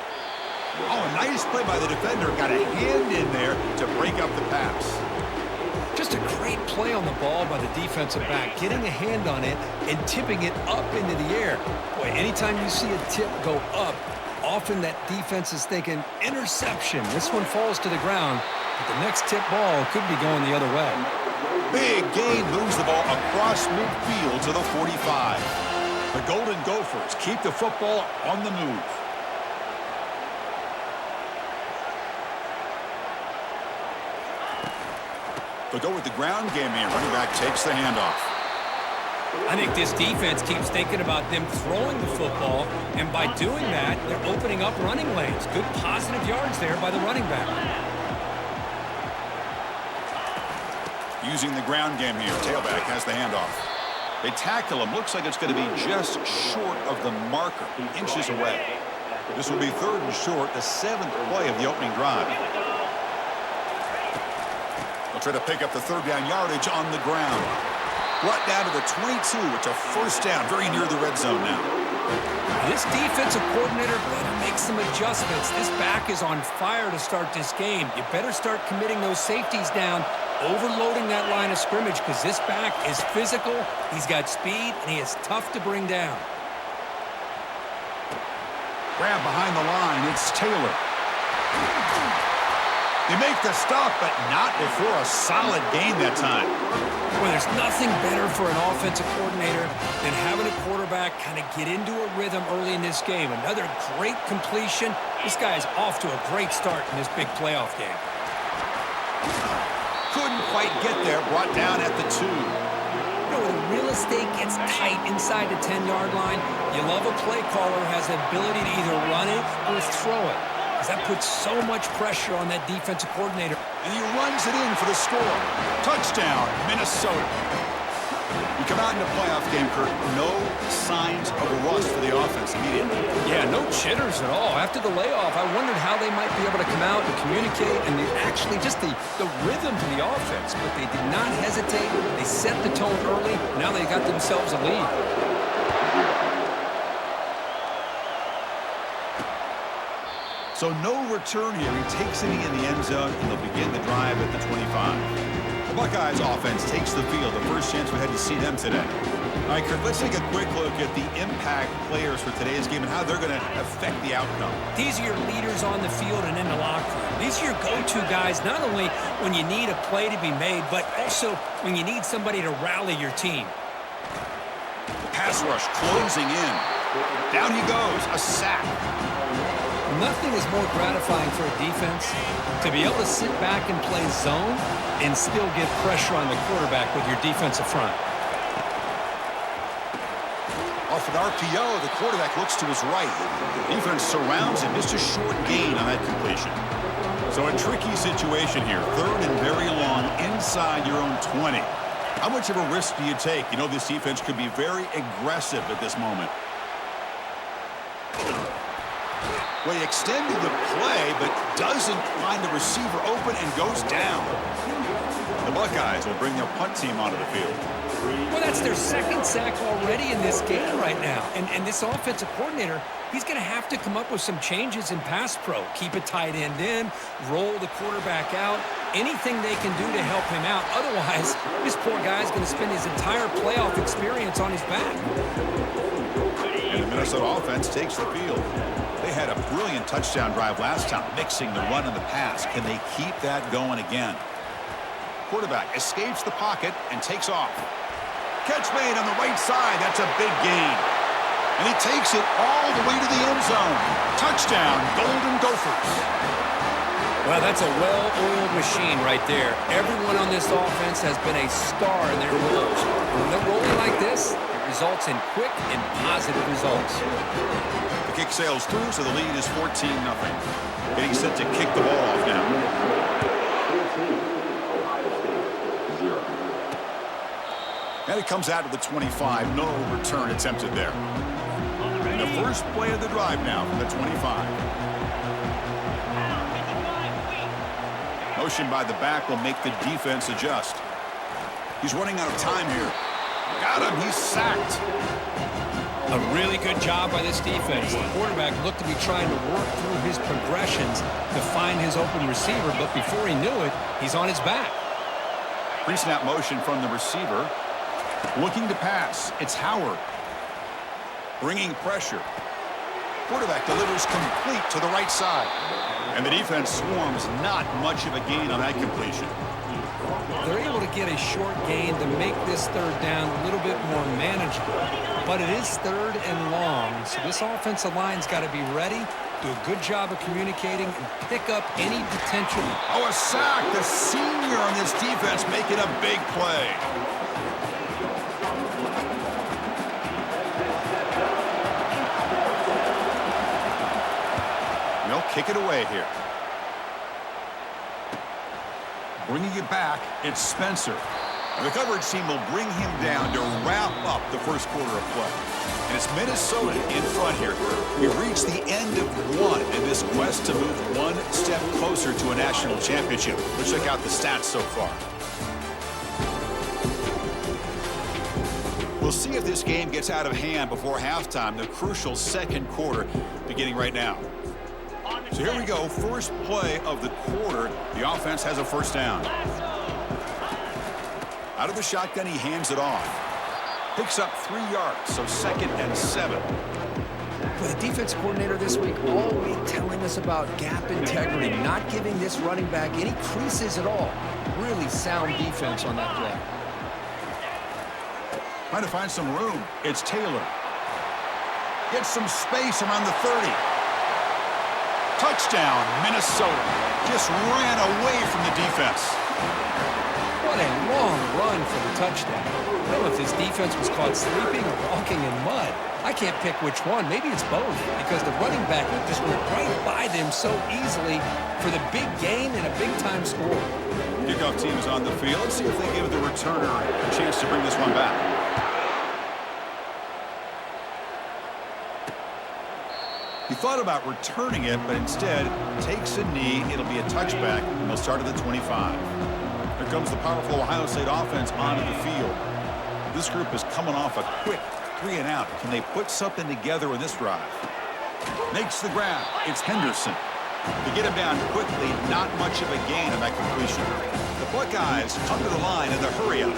Oh, a nice play by the defender. Got a hand in there to break up the pass. Just a great play on the ball by the defensive back, getting a hand on it and tipping it up into the air. Boy, anytime you see a tip go up, often that defense is thinking interception. This one falls to the ground, but the next tip ball could be going the other way. Big gain moves the ball across midfield to the 45. The Golden Gophers keep the football on the move. They'll go with the ground game here. Running back takes the handoff. I think this defense keeps thinking about them throwing the football, and by doing that, they're opening up running lanes. Good positive yards there by the running back. Using the ground game here. Tailback has the handoff. They tackle him. Looks like it's going to be just short of the marker, inches away. This will be 3rd and short, the 7th play of the opening drive. They'll try to pick up the 3rd down yardage on the ground. Brought down to the 22. It's a 1st down, very near the red zone now. This defensive coordinator better make some adjustments. This back is on fire to start this game. You better start committing those safeties down, overloading that line of scrimmage, because this back is physical, he's got speed, and he is tough to bring down. Grab behind the line. It's Taylor. They make the stop, but not before a solid gain that time. Well, there's nothing better for an offensive coordinator than having a quarterback kind of get into a rhythm early in this game. Another great completion. This guy is off to a great start in this big playoff game. Couldn't quite get there. Brought down at the 2. You know, when the real estate gets tight inside the 10-yard line, you love a play caller who has the ability to either run it or throw it, because that puts so much pressure on that defensive coordinator. And he runs it in for the score. Touchdown, Minnesota. You come out in the playoff game, Kurt, no signs of a rust for the offense immediately. Yeah, no jitters at all. After the layoff, I wondered how they might be able to come out and communicate and actually just the rhythm to the offense. But they did not hesitate. They set the tone early. Now they got themselves a lead. So no return here. He takes it in the end zone, and they'll begin the drive at the 25. The Buckeyes offense takes the field. The first chance we had to see them today. All right, Kurt, let's take a quick look at the impact players for today's game and how they're going to affect the outcome. These are your leaders on the field and in the locker room. These are your go-to guys, not only when you need a play to be made, but also when you need somebody to rally your team. The pass rush closing in. Down he goes, a sack. Nothing is more gratifying for a defense to be able to sit back and play zone and still get pressure on the quarterback with your defensive front. Off an RPO, the quarterback looks to his right. Defense surrounds him. Just a short gain on that completion. So a tricky situation here. 3rd and very long inside your own 20. How much of a risk do you take? You know this defense could be very aggressive at this moment. Well, he extended the play, but doesn't find the receiver open and goes down. The Buckeyes will bring their punt team onto the field. Well, that's their 2nd sack already in this game right now. And this offensive coordinator, he's going to have to come up with some changes in pass pro. Keep a tight end in, roll the quarterback out, anything they can do to help him out. Otherwise, this poor guy's going to spend his entire playoff experience on his back. And the Minnesota offense takes the field. They had a brilliant touchdown drive last time, mixing the run and the pass. Can they keep that going again? Quarterback escapes the pocket and takes off. Catch made on the right side. That's a big gain. And he takes it all the way to the end zone. Touchdown, Golden Gophers. Well, that's a well-oiled machine right there. Everyone on this offense has been a star in their roles. When they're rolling like this, it results in quick and positive results. The kick sails through, so the lead is 14-0. Getting set to kick the ball off now. And it comes out to the 25. No return attempted there. And the first play of the drive now from the 25. Motion by the back will make the defense adjust. He's running out of time here. Got him. He's sacked. A really good job by this defense. The quarterback looked to be trying to work through his progressions to find his open receiver, but before he knew it, he's on his back. Pre-snap motion from the receiver. Looking to pass. It's Howard. Bringing pressure. Quarterback delivers complete to the right side. And the defense swarms, not much of a gain on that completion. They're able to get a short gain to make this third down a little bit more manageable. But it is third and long, so this offensive line's got to be ready, do a good job of communicating, and pick up any potential. Oh, a sack. The senior on this defense making a big play. They'll kick it away here. Bringing it back, it's Spencer. And the coverage team will bring him down to wrap up the first quarter of play. And it's Minnesota in front here. We've reached the end of one in this quest to move one step closer to a national championship. Let's check out the stats so far. We'll see if this game gets out of hand before halftime, the crucial second quarter beginning right now. So here we go, first play of the quarter. The offense has a first down. Out of the shotgun, he hands it off. Picks up 3 yards, so 2nd and 7. Well, the defense coordinator this week all week telling us about gap integrity, not giving this running back any creases at all. Really sound defense on that play. Trying to find some room. It's Taylor. Gets some space around the 30. Touchdown, Minnesota. Just ran away from the defense. What a long run for the touchdown. I don't know if this defense was caught sleeping or walking in mud. I can't pick which one. Maybe it's both, because the running back just went right by them so easily for the big gain and a big-time score. Kickoff team is on the field. Let's see if they give the returner a chance to bring this one back. He thought about returning it, but instead takes a knee. It'll be a touchback, and they'll start at the 25. Here comes the powerful Ohio State offense onto the field. This group is coming off a quick 3-and-out. Can they put something together in this drive? Makes the grab. It's Henderson. To get him down quickly, not much of a gain on that completion. The Buckeyes come to the line in the hurry-up.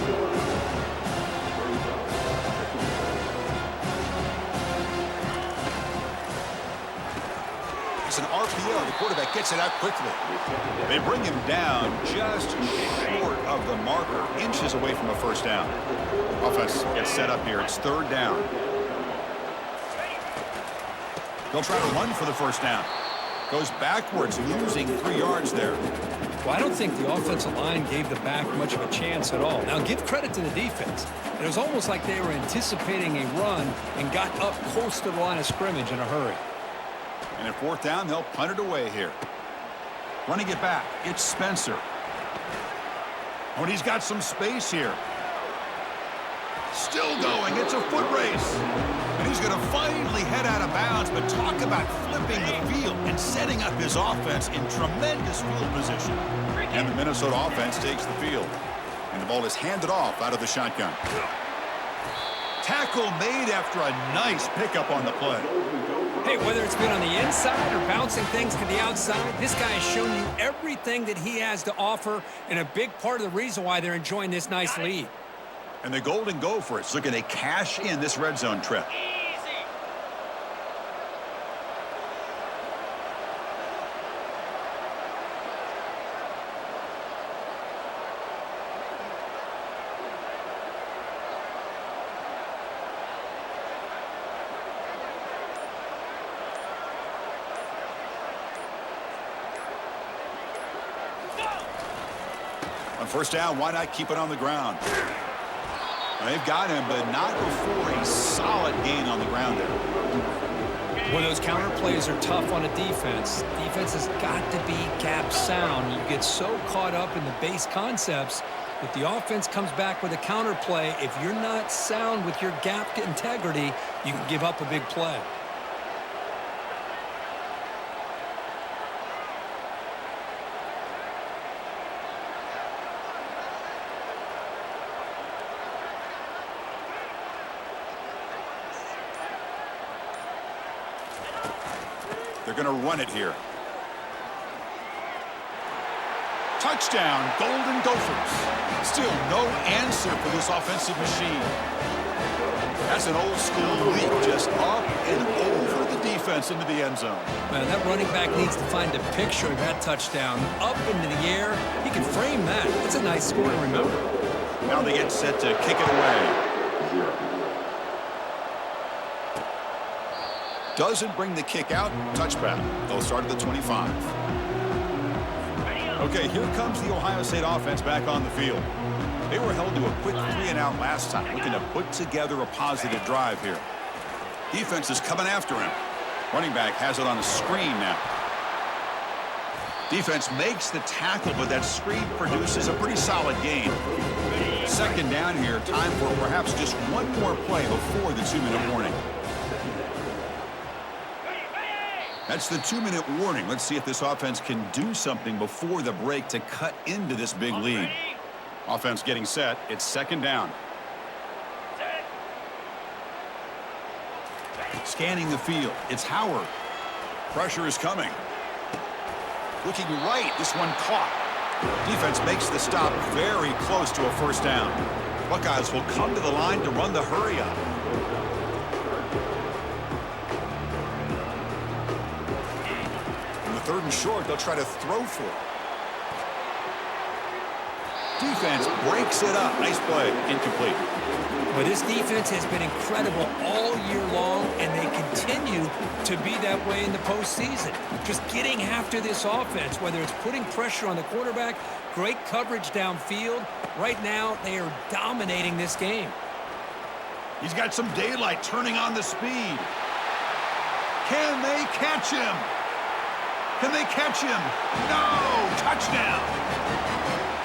It's an RPO. The quarterback gets it out quickly. They bring him down just short of the marker, inches away from a first down. Offense gets set up here. It's 3rd down. They'll try to run for the first down. Goes backwards, losing 3 yards there. Well, I don't think the offensive line gave the back much of a chance at all. Now, give credit to the defense. It was almost like they were anticipating a run and got up close to the line of scrimmage in a hurry. And at 4th down, they'll punt it away here. Running it back, it's Spencer. Oh, and he's got some space here. Still going, it's a foot race. And he's going to finally head out of bounds, but talk about flipping the field and setting up his offense in tremendous field position. And the Minnesota offense takes the field. And the ball is handed off out of the shotgun. Tackle made after a nice pickup on the play. Hey, whether it's been on the inside or bouncing things to the outside, this guy has shown you everything that he has to offer, and a big part of the reason why they're enjoying this nice lead. And the Golden Gophers looking to cash in this red zone trip. On first down, why not keep it on the ground? They've got him, but not before a solid gain on the ground there. When those counter plays are tough on a defense, defense has got to be gap sound. You get so caught up in the base concepts that the offense comes back with a counter play. If you're not sound with your gap integrity, you can give up a big play. They're going to run it here. Touchdown, Golden Gophers. Still no answer for this offensive machine. That's an old school leap, just up and over the defense into the end zone. Man, that running back needs to find a picture of that touchdown. Up into the air, he can frame that. It's a nice score to remember. Now they get set to kick it away. Doesn't bring the kick out. Touchback. They'll start at the 25. Okay, here comes the Ohio State offense back on the field. They were held to a quick 3-and-out last time, looking to put together a positive drive here. Defense is coming after him. Running back has it on a screen now. Defense makes the tackle, but that screen produces a pretty solid gain. Second down here, time for perhaps just one more play before the 2-minute warning. That's the 2-minute warning. Let's see if this offense can do something before the break to cut into this big lead. Offense getting set. It's second down. Scanning the field. It's Howard. Pressure is coming. Looking right. This one caught. Defense makes the stop very close to a first down. Buckeyes will come to the line to run the hurry up. In the third and short, they'll try to throw for it. Defense breaks it up. Nice play. Incomplete. But this defense has been incredible all year long, and they continue to be that way in the postseason. Just getting after this offense, whether it's putting pressure on the quarterback, great coverage downfield. Right now, they are dominating this game. He's got some daylight turning on the speed. Can they catch him? Can they catch him? No! Touchdown!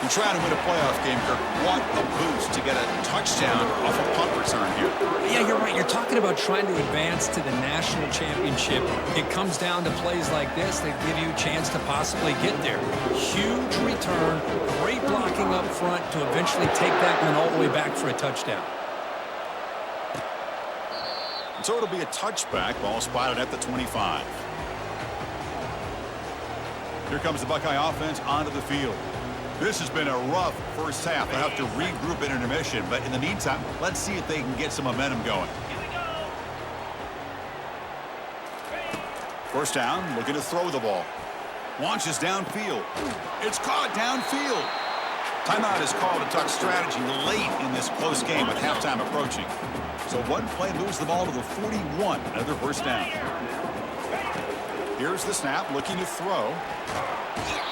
You're trying to win a playoff game, Kirk. What a boost to get a touchdown off a punt return here. Yeah, you're right. You're talking about trying to advance to the national championship. It comes down to plays like this that give you a chance to possibly get there. Huge return, great blocking up front to eventually take that one all the way back for a touchdown. And so it'll be a touchback. Ball spotted at the 25. Here comes the Buckeye offense onto the field. This has been a rough first half. They'll have to regroup in intermission, but in the meantime, let's see if they can get some momentum going. First down, looking to throw the ball. Launches downfield. It's caught downfield. Timeout is called to talk strategy late in this close game with halftime approaching. So one play moves the ball to the 41. Another first down. Here's the snap, looking to throw.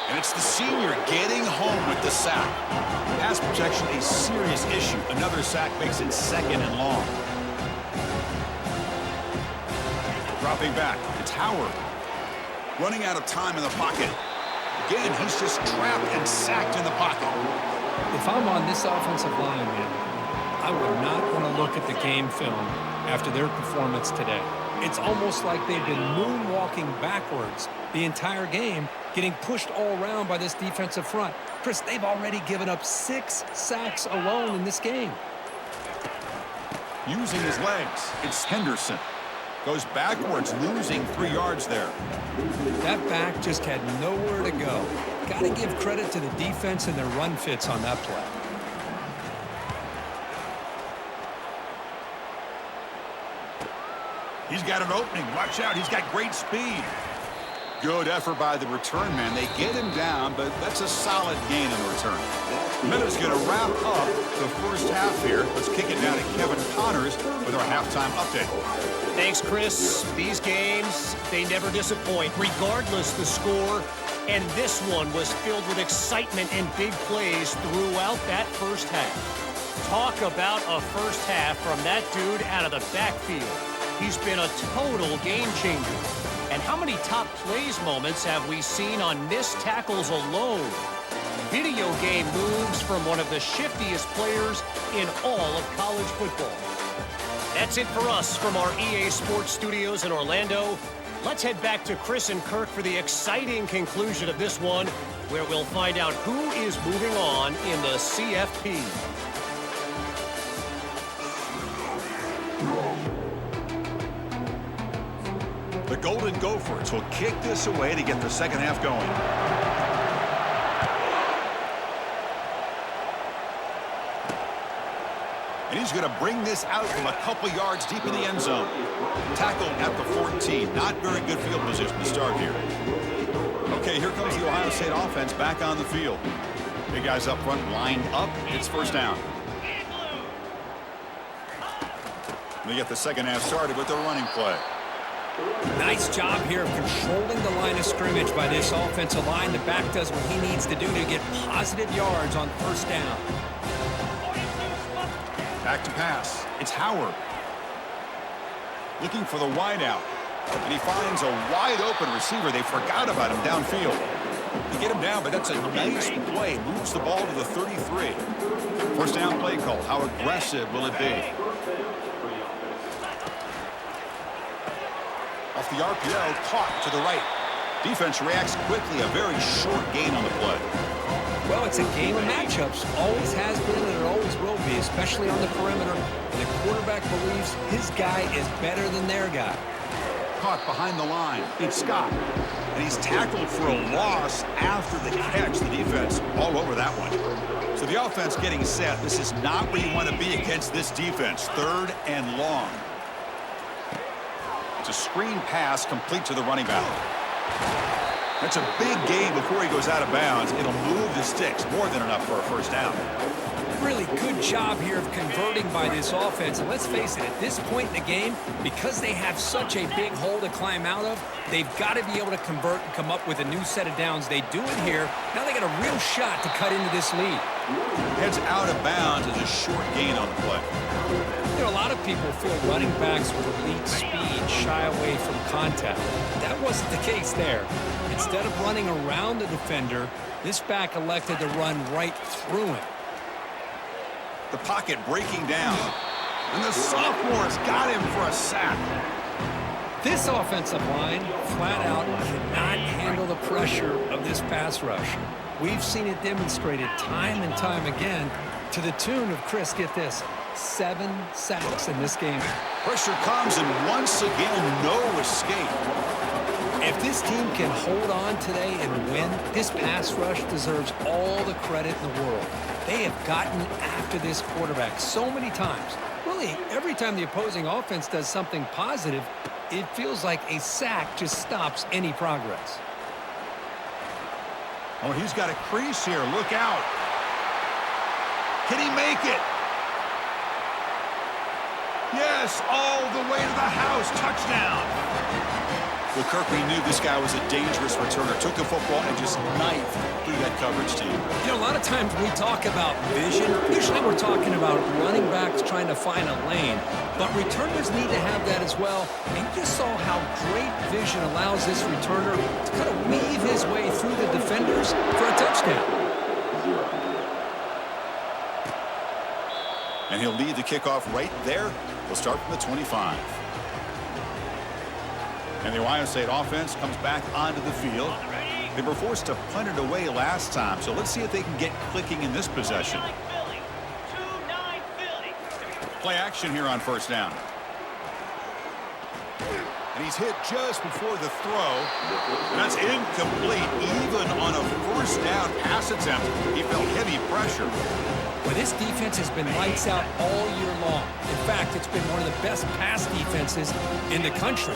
And it's the senior getting home with the sack. Pass protection, a serious issue. Another sack makes it second and long. Dropping back, it's Howard. Running out of time in the pocket. Again, he's just trapped and sacked in the pocket. If I'm on this offensive line, man, I would not want to look at the game film after their performance today. It's almost like they've been moonwalking backwards the entire game, getting pushed all around by this defensive front. Chris, they've already given up 6 sacks alone in this game. Using his legs, it's Henderson. Goes backwards, losing 3 yards there. That back just had nowhere to go. Got to give credit to the defense and their run fits on that play. He's got an opening. Watch out. He's got great speed. Good effort by the return man. They get him down, but that's a solid gain on the return. The minute's going to wrap up the first half here. Let's kick it down to Kevin Connors with our halftime update. Thanks, Chris. These games, they never disappoint, regardless the score. And this one was filled with excitement and big plays throughout that first half. Talk about a first half from that dude out of the backfield. He's been a total game changer. And how many top plays moments have we seen on missed tackles alone? Video game moves from one of the shiftiest players in all of college football. That's it for us from our EA Sports Studios in Orlando. Let's head back to Chris and Kirk for the exciting conclusion of this one, where we'll find out who is moving on in the CFP. The Golden Gophers will kick this away to get the second half going. And he's going to bring this out from a couple yards deep in the end zone. Tackled at the 14. Not very good field position to start here. Okay, here comes the Ohio State offense back on the field. Big guys up front lined up. It's first down. They get the second half started with their running play. Nice job here of controlling the line of scrimmage by this offensive line. The back does what he needs to do to get positive yards on first down. Back to pass. It's Howard. Looking for the wideout. And he finds a wide-open receiver. They forgot about him downfield. They get him down, but that's a nice play. Moves the ball to the 33. First down play call. How aggressive will it be? Off the RPO, caught to the right. Defense reacts quickly. A very short gain on the play. Well, it's a game of matchups. Always has been and it always will be, especially on the perimeter. And the quarterback believes his guy is better than their guy. Caught behind the line. It's Scott. And he's tackled for a loss after the catch. The defense all over that one. So the offense getting set. This is not where you want to be against this defense. Third and long. It's a screen pass complete to the running back. That's a big gain before he goes out of bounds. It'll move the sticks. More than enough for a first down. Really good job here of converting by this offense. And let's face it, at this point in the game, because they have such a big hole to climb out of, they've got to be able to convert and come up with a new set of downs. They do it here. Now they got a real shot to cut into this lead. Heads out of bounds is a short gain on the play. You know, a lot of people feel running backs with elite speed shy away from contact. That wasn't the case there. Instead of running around the defender, this back elected to run right through him. The pocket breaking down. And the sophomore's got him for a sack. This offensive line, flat out, cannot handle the pressure of this pass rush. We've seen it demonstrated time and time again to the tune of, Chris, get this, 7 sacks in this game. Pressure comes, and once again, no escape. If this team can hold on today and win, this pass rush deserves all the credit in the world. They have gotten after this quarterback so many times. Really, every time the opposing offense does something positive, it feels like a sack just stops any progress. Oh, he's got a crease here. Look out. Can he make it? Yes, all the way to the house. Touchdown. Well, Kirk, we knew this guy was a dangerous returner. Took the football and just knifed through that coverage team. You know, a lot of times we talk about vision. Usually we're talking about running backs trying to find a lane. But returners need to have that as well. And you just saw how great vision allows this returner to kind of weave his way through the defenders for a touchdown. And he'll lead the kickoff right there. He'll start from the 25. And the Ohio State offense comes back onto the field. They were forced to punt it away last time, so let's see if they can get clicking in this possession. Play action here on first down. And he's hit just before the throw. That's incomplete. Even on a first down pass attempt, he felt heavy pressure. Well, this defense has been lights out all year long. In fact, it's been one of the best pass defenses in the country.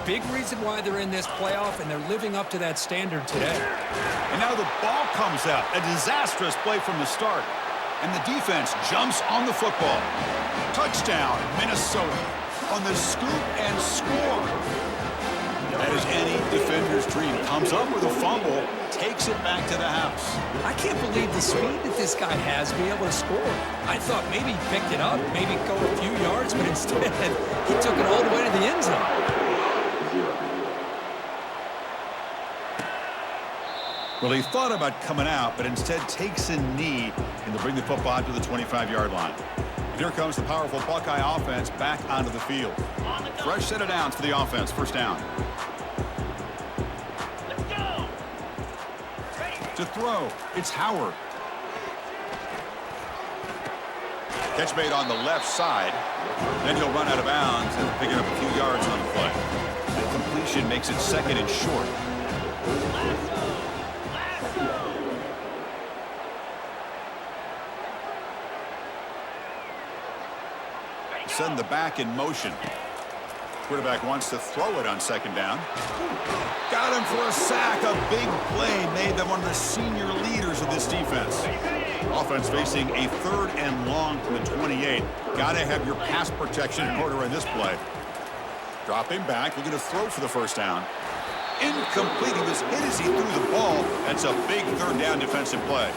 Big reason why they're in this playoff, and they're living up to that standard today. And now the ball comes out. A disastrous play from the start. And the defense jumps on the football. Touchdown, Minnesota. On the scoop and score. That is any defender's dream. Comes up with a fumble, takes it back to the house. I can't believe the speed that this guy has to be able to score. I thought maybe he picked it up, maybe go a few yards, but instead he took it all the way to the end zone. Well, he thought about coming out, but instead takes a knee and to bring the football to the 25-yard line. And here comes the powerful Buckeye offense back onto the field. Fresh set of downs for the offense. First down. Let's go. To throw, it's Howard. Catch made on the left side. Then he'll run out of bounds and pick it up a few yards on the play. And complete completion makes it second and short. Send the back in motion. Quarterback wants to throw it on second down. Got him for a sack. A big play made them one of the senior leaders of this defense. Offense facing a 3rd and long from the 28. Got to have your pass protection in order in this play. Dropping back, looking to throw for the first down. Incomplete. He was hit as he threw the ball. That's a big 3rd down defensive play.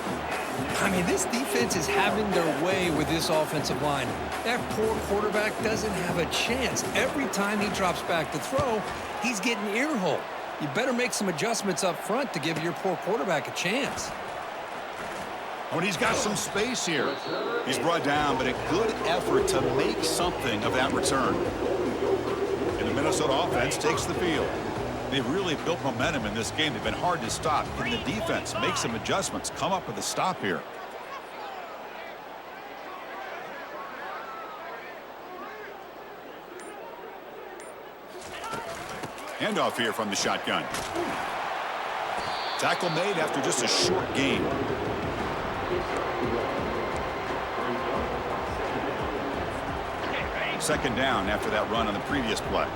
I mean, this defense is having their way with this offensive line. That poor quarterback doesn't have a chance. Every time he drops back to throw, he's getting earhole. You better make some adjustments up front to give your poor quarterback a chance. When he's got some space here. He's brought down, but a good effort to make something of that return. And the Minnesota offense takes the field. They've really built momentum in this game. They've been hard to stop. Can the defense make some adjustments, come up with a stop here? Handoff here from the shotgun. Tackle made after just a short gain. Second down after that run on the previous play.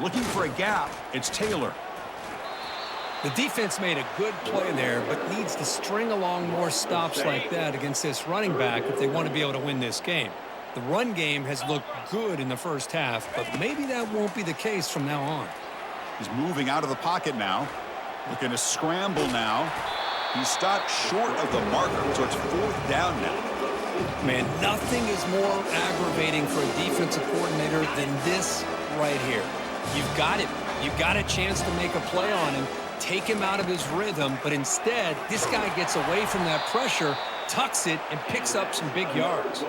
Looking for a gap. It's Taylor. The defense made a good play there, but needs to string along more stops like that against this running back if they want to be able to win this game. The run game has looked good in the first half, but maybe that won't be the case from now on. He's moving out of the pocket now. Looking to scramble now. He stopped short of the marker, so it's 4th down now. Man, nothing is more aggravating for a defensive coordinator than this right here. You've got it. You've got a chance to make a play on him, take him out of his rhythm, but instead, this guy gets away from that pressure, tucks it, and picks up some big yards.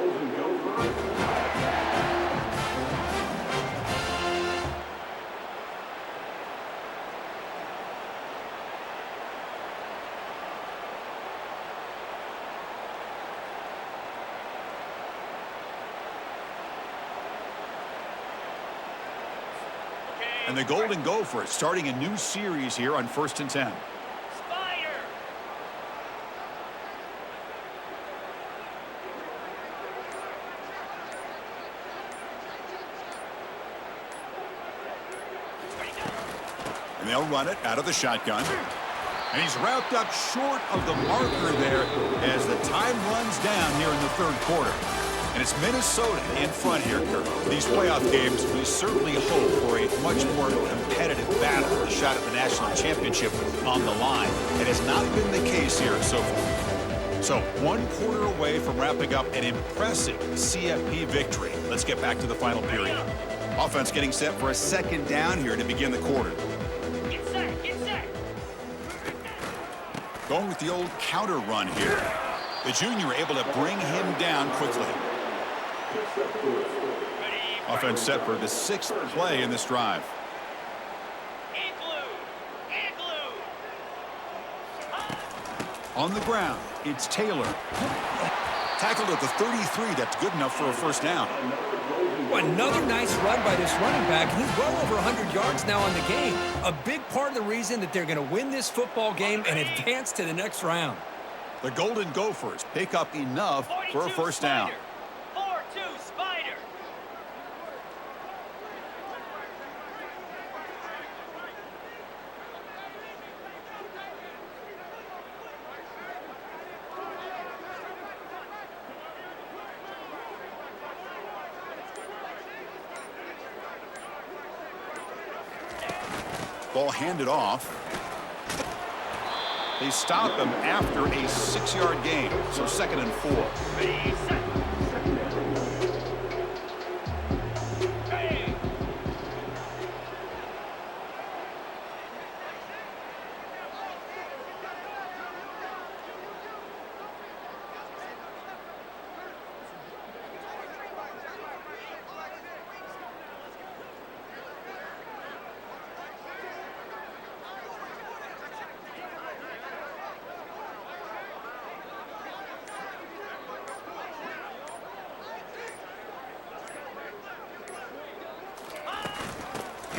And the Golden Gophers starting a new series here on 1st and 10. Spider! And they'll run it out of the shotgun. And he's wrapped up short of the marker there as the time runs down here in the 3rd quarter. And it's Minnesota in front here, Kirk. These playoff games, we certainly hope for a much more competitive battle, a shot at the national championship on the line. It has not been the case here so far. So 1 quarter away from wrapping up an impressive CFP victory. Let's get back to the final period. Offense getting set for a 2nd down here to begin the quarter. Get set! Get set! Going with the old counter run here. The junior able to bring him down quickly. Offense set for the 6th play in this drive. On the ground, it's Taylor. Tackled at the 33. That's good enough for a 1st down. Well, another nice run by this running back. He's well over 100 yards now in the game. A big part of the reason that they're going to win this football game and advance to the next round. The Golden Gophers pick up enough for a 1st down. 4-2 Spider. Ball handed off. They stop him after a 6-yard gain, so 2nd and 4. Ready, set. Hey.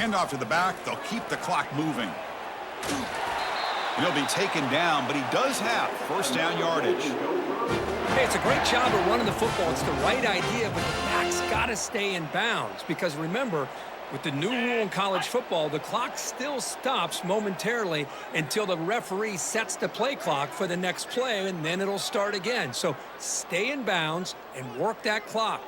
Handoff to the back. They'll keep the clock moving. He'll be taken down, but he does have first down yardage. Hey, it's a great job of running the football. It's the right idea, but the back's got to stay in bounds. Because remember, with the new rule in college football, the clock still stops momentarily until the referee sets the play clock for the next play, and then it'll start again. So stay in bounds and work that clock.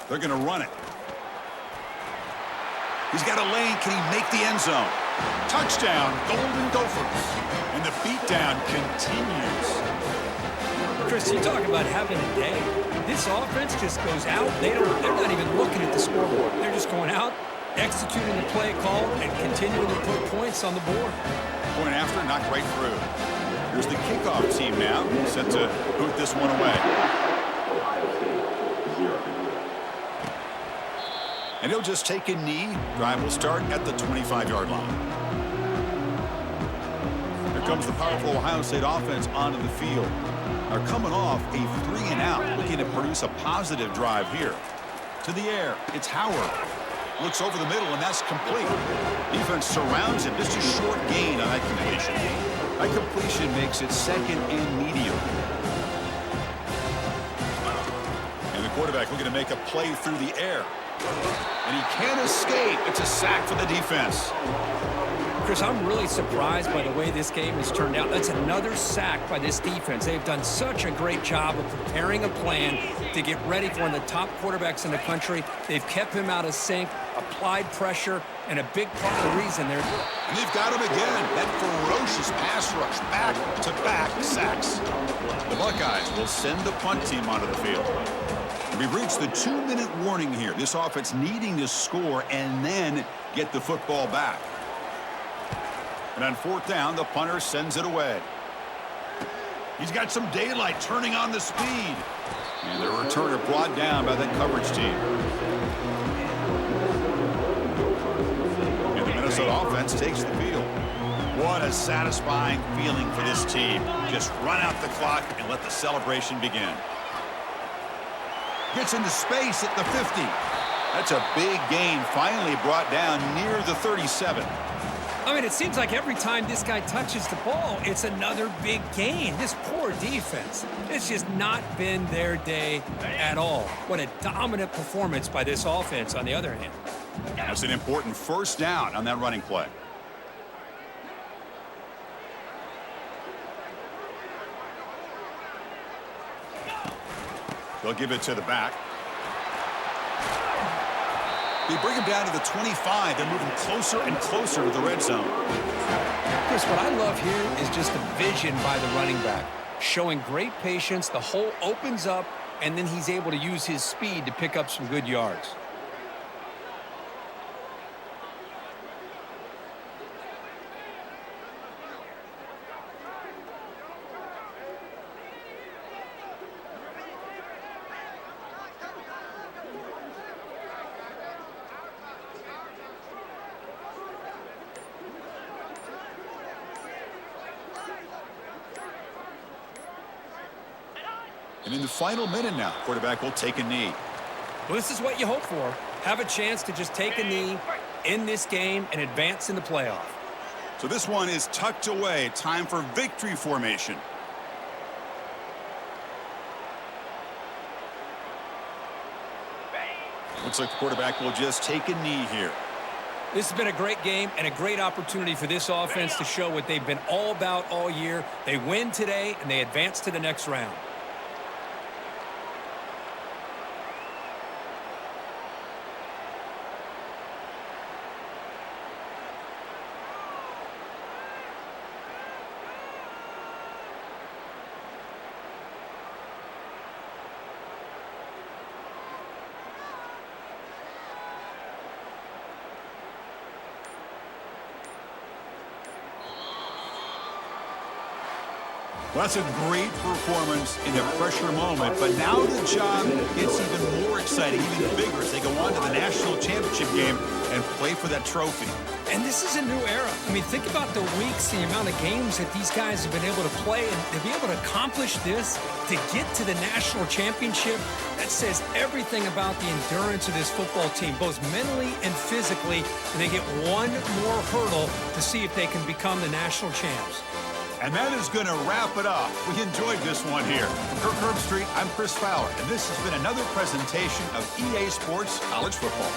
They're going to run it. He's got a lane. Can he make the end zone? Touchdown, Golden Gophers. And the beatdown continues. Chris, you talk about having a day. This offense just goes out. They're not even looking at the scoreboard. They're just going out, executing the play call, and continuing to put points on the board. Point after, knocked right through. Here's the kickoff team now, set to boot this one away. And he'll just take a knee. Drive will start at the 25-yard line. Here comes the powerful Ohio State offense onto the field. They're coming off a 3-and-out, looking to produce a positive drive here. To the air, it's Howard. Looks over the middle, and that's complete. Defense surrounds him. Just a short gain on that completion. That completion makes it second and medium. And the quarterback looking to make a play through the air. And he can't escape. It's a sack for the defense. Chris, I'm really surprised by the way this game has turned out. That's another sack by this defense. They've done such a great job of preparing a plan to get ready for one of the top quarterbacks in the country. They've kept him out of sync, applied pressure, and a big part of the reason they're... And they've got him again. That ferocious pass rush, back-to-back sacks. The Buckeyes will send the punt team onto the field. We've reached the 2-minute warning here. This offense needing to score and then get the football back. And on fourth down, the punter sends it away. He's got some daylight turning on the speed. And the returner brought down by that coverage team. And the Minnesota offense takes the field. What a satisfying feeling for this team. Just run out the clock and let the celebration begin. Gets into space at the 50. That's a big gain, finally brought down near the 37. I mean, it seems like every time this guy touches the ball, it's another big gain. This poor defense, it's just not been their day at all. What a dominant performance by this offense on the other hand. That's an important first down on that running play. They'll give it to the back. They bring him down to the 25. They're moving closer and closer to the red zone. Chris, what I love here is just the vision by the running back. Showing great patience, the hole opens up, and then he's able to use his speed to pick up some good yards. And in the final minute now, quarterback will take a knee. Well, this is what you hope for. Have a chance to just take a knee in this game and advance in the playoff. So this one is tucked away. Time for victory formation. Looks like the quarterback will just take a knee here. This has been a great game and a great opportunity for this offense to show what they've been all about all year. They win today, and they advance to the next round. Well, that's a great performance in a pressure moment, but now the job gets even more exciting, even bigger as they go on to the national championship game and play for that trophy. And this is a new era. I mean, think about the weeks, the amount of games that these guys have been able to play, and to be able to accomplish this, to get to the national championship, that says everything about the endurance of this football team, both mentally and physically, and they get one more hurdle to see if they can become the national champs. And that is going to wrap it up. We enjoyed this one here. From Kirk Herbstreit, I'm Chris Fowler, and this has been another presentation of EA Sports College Football.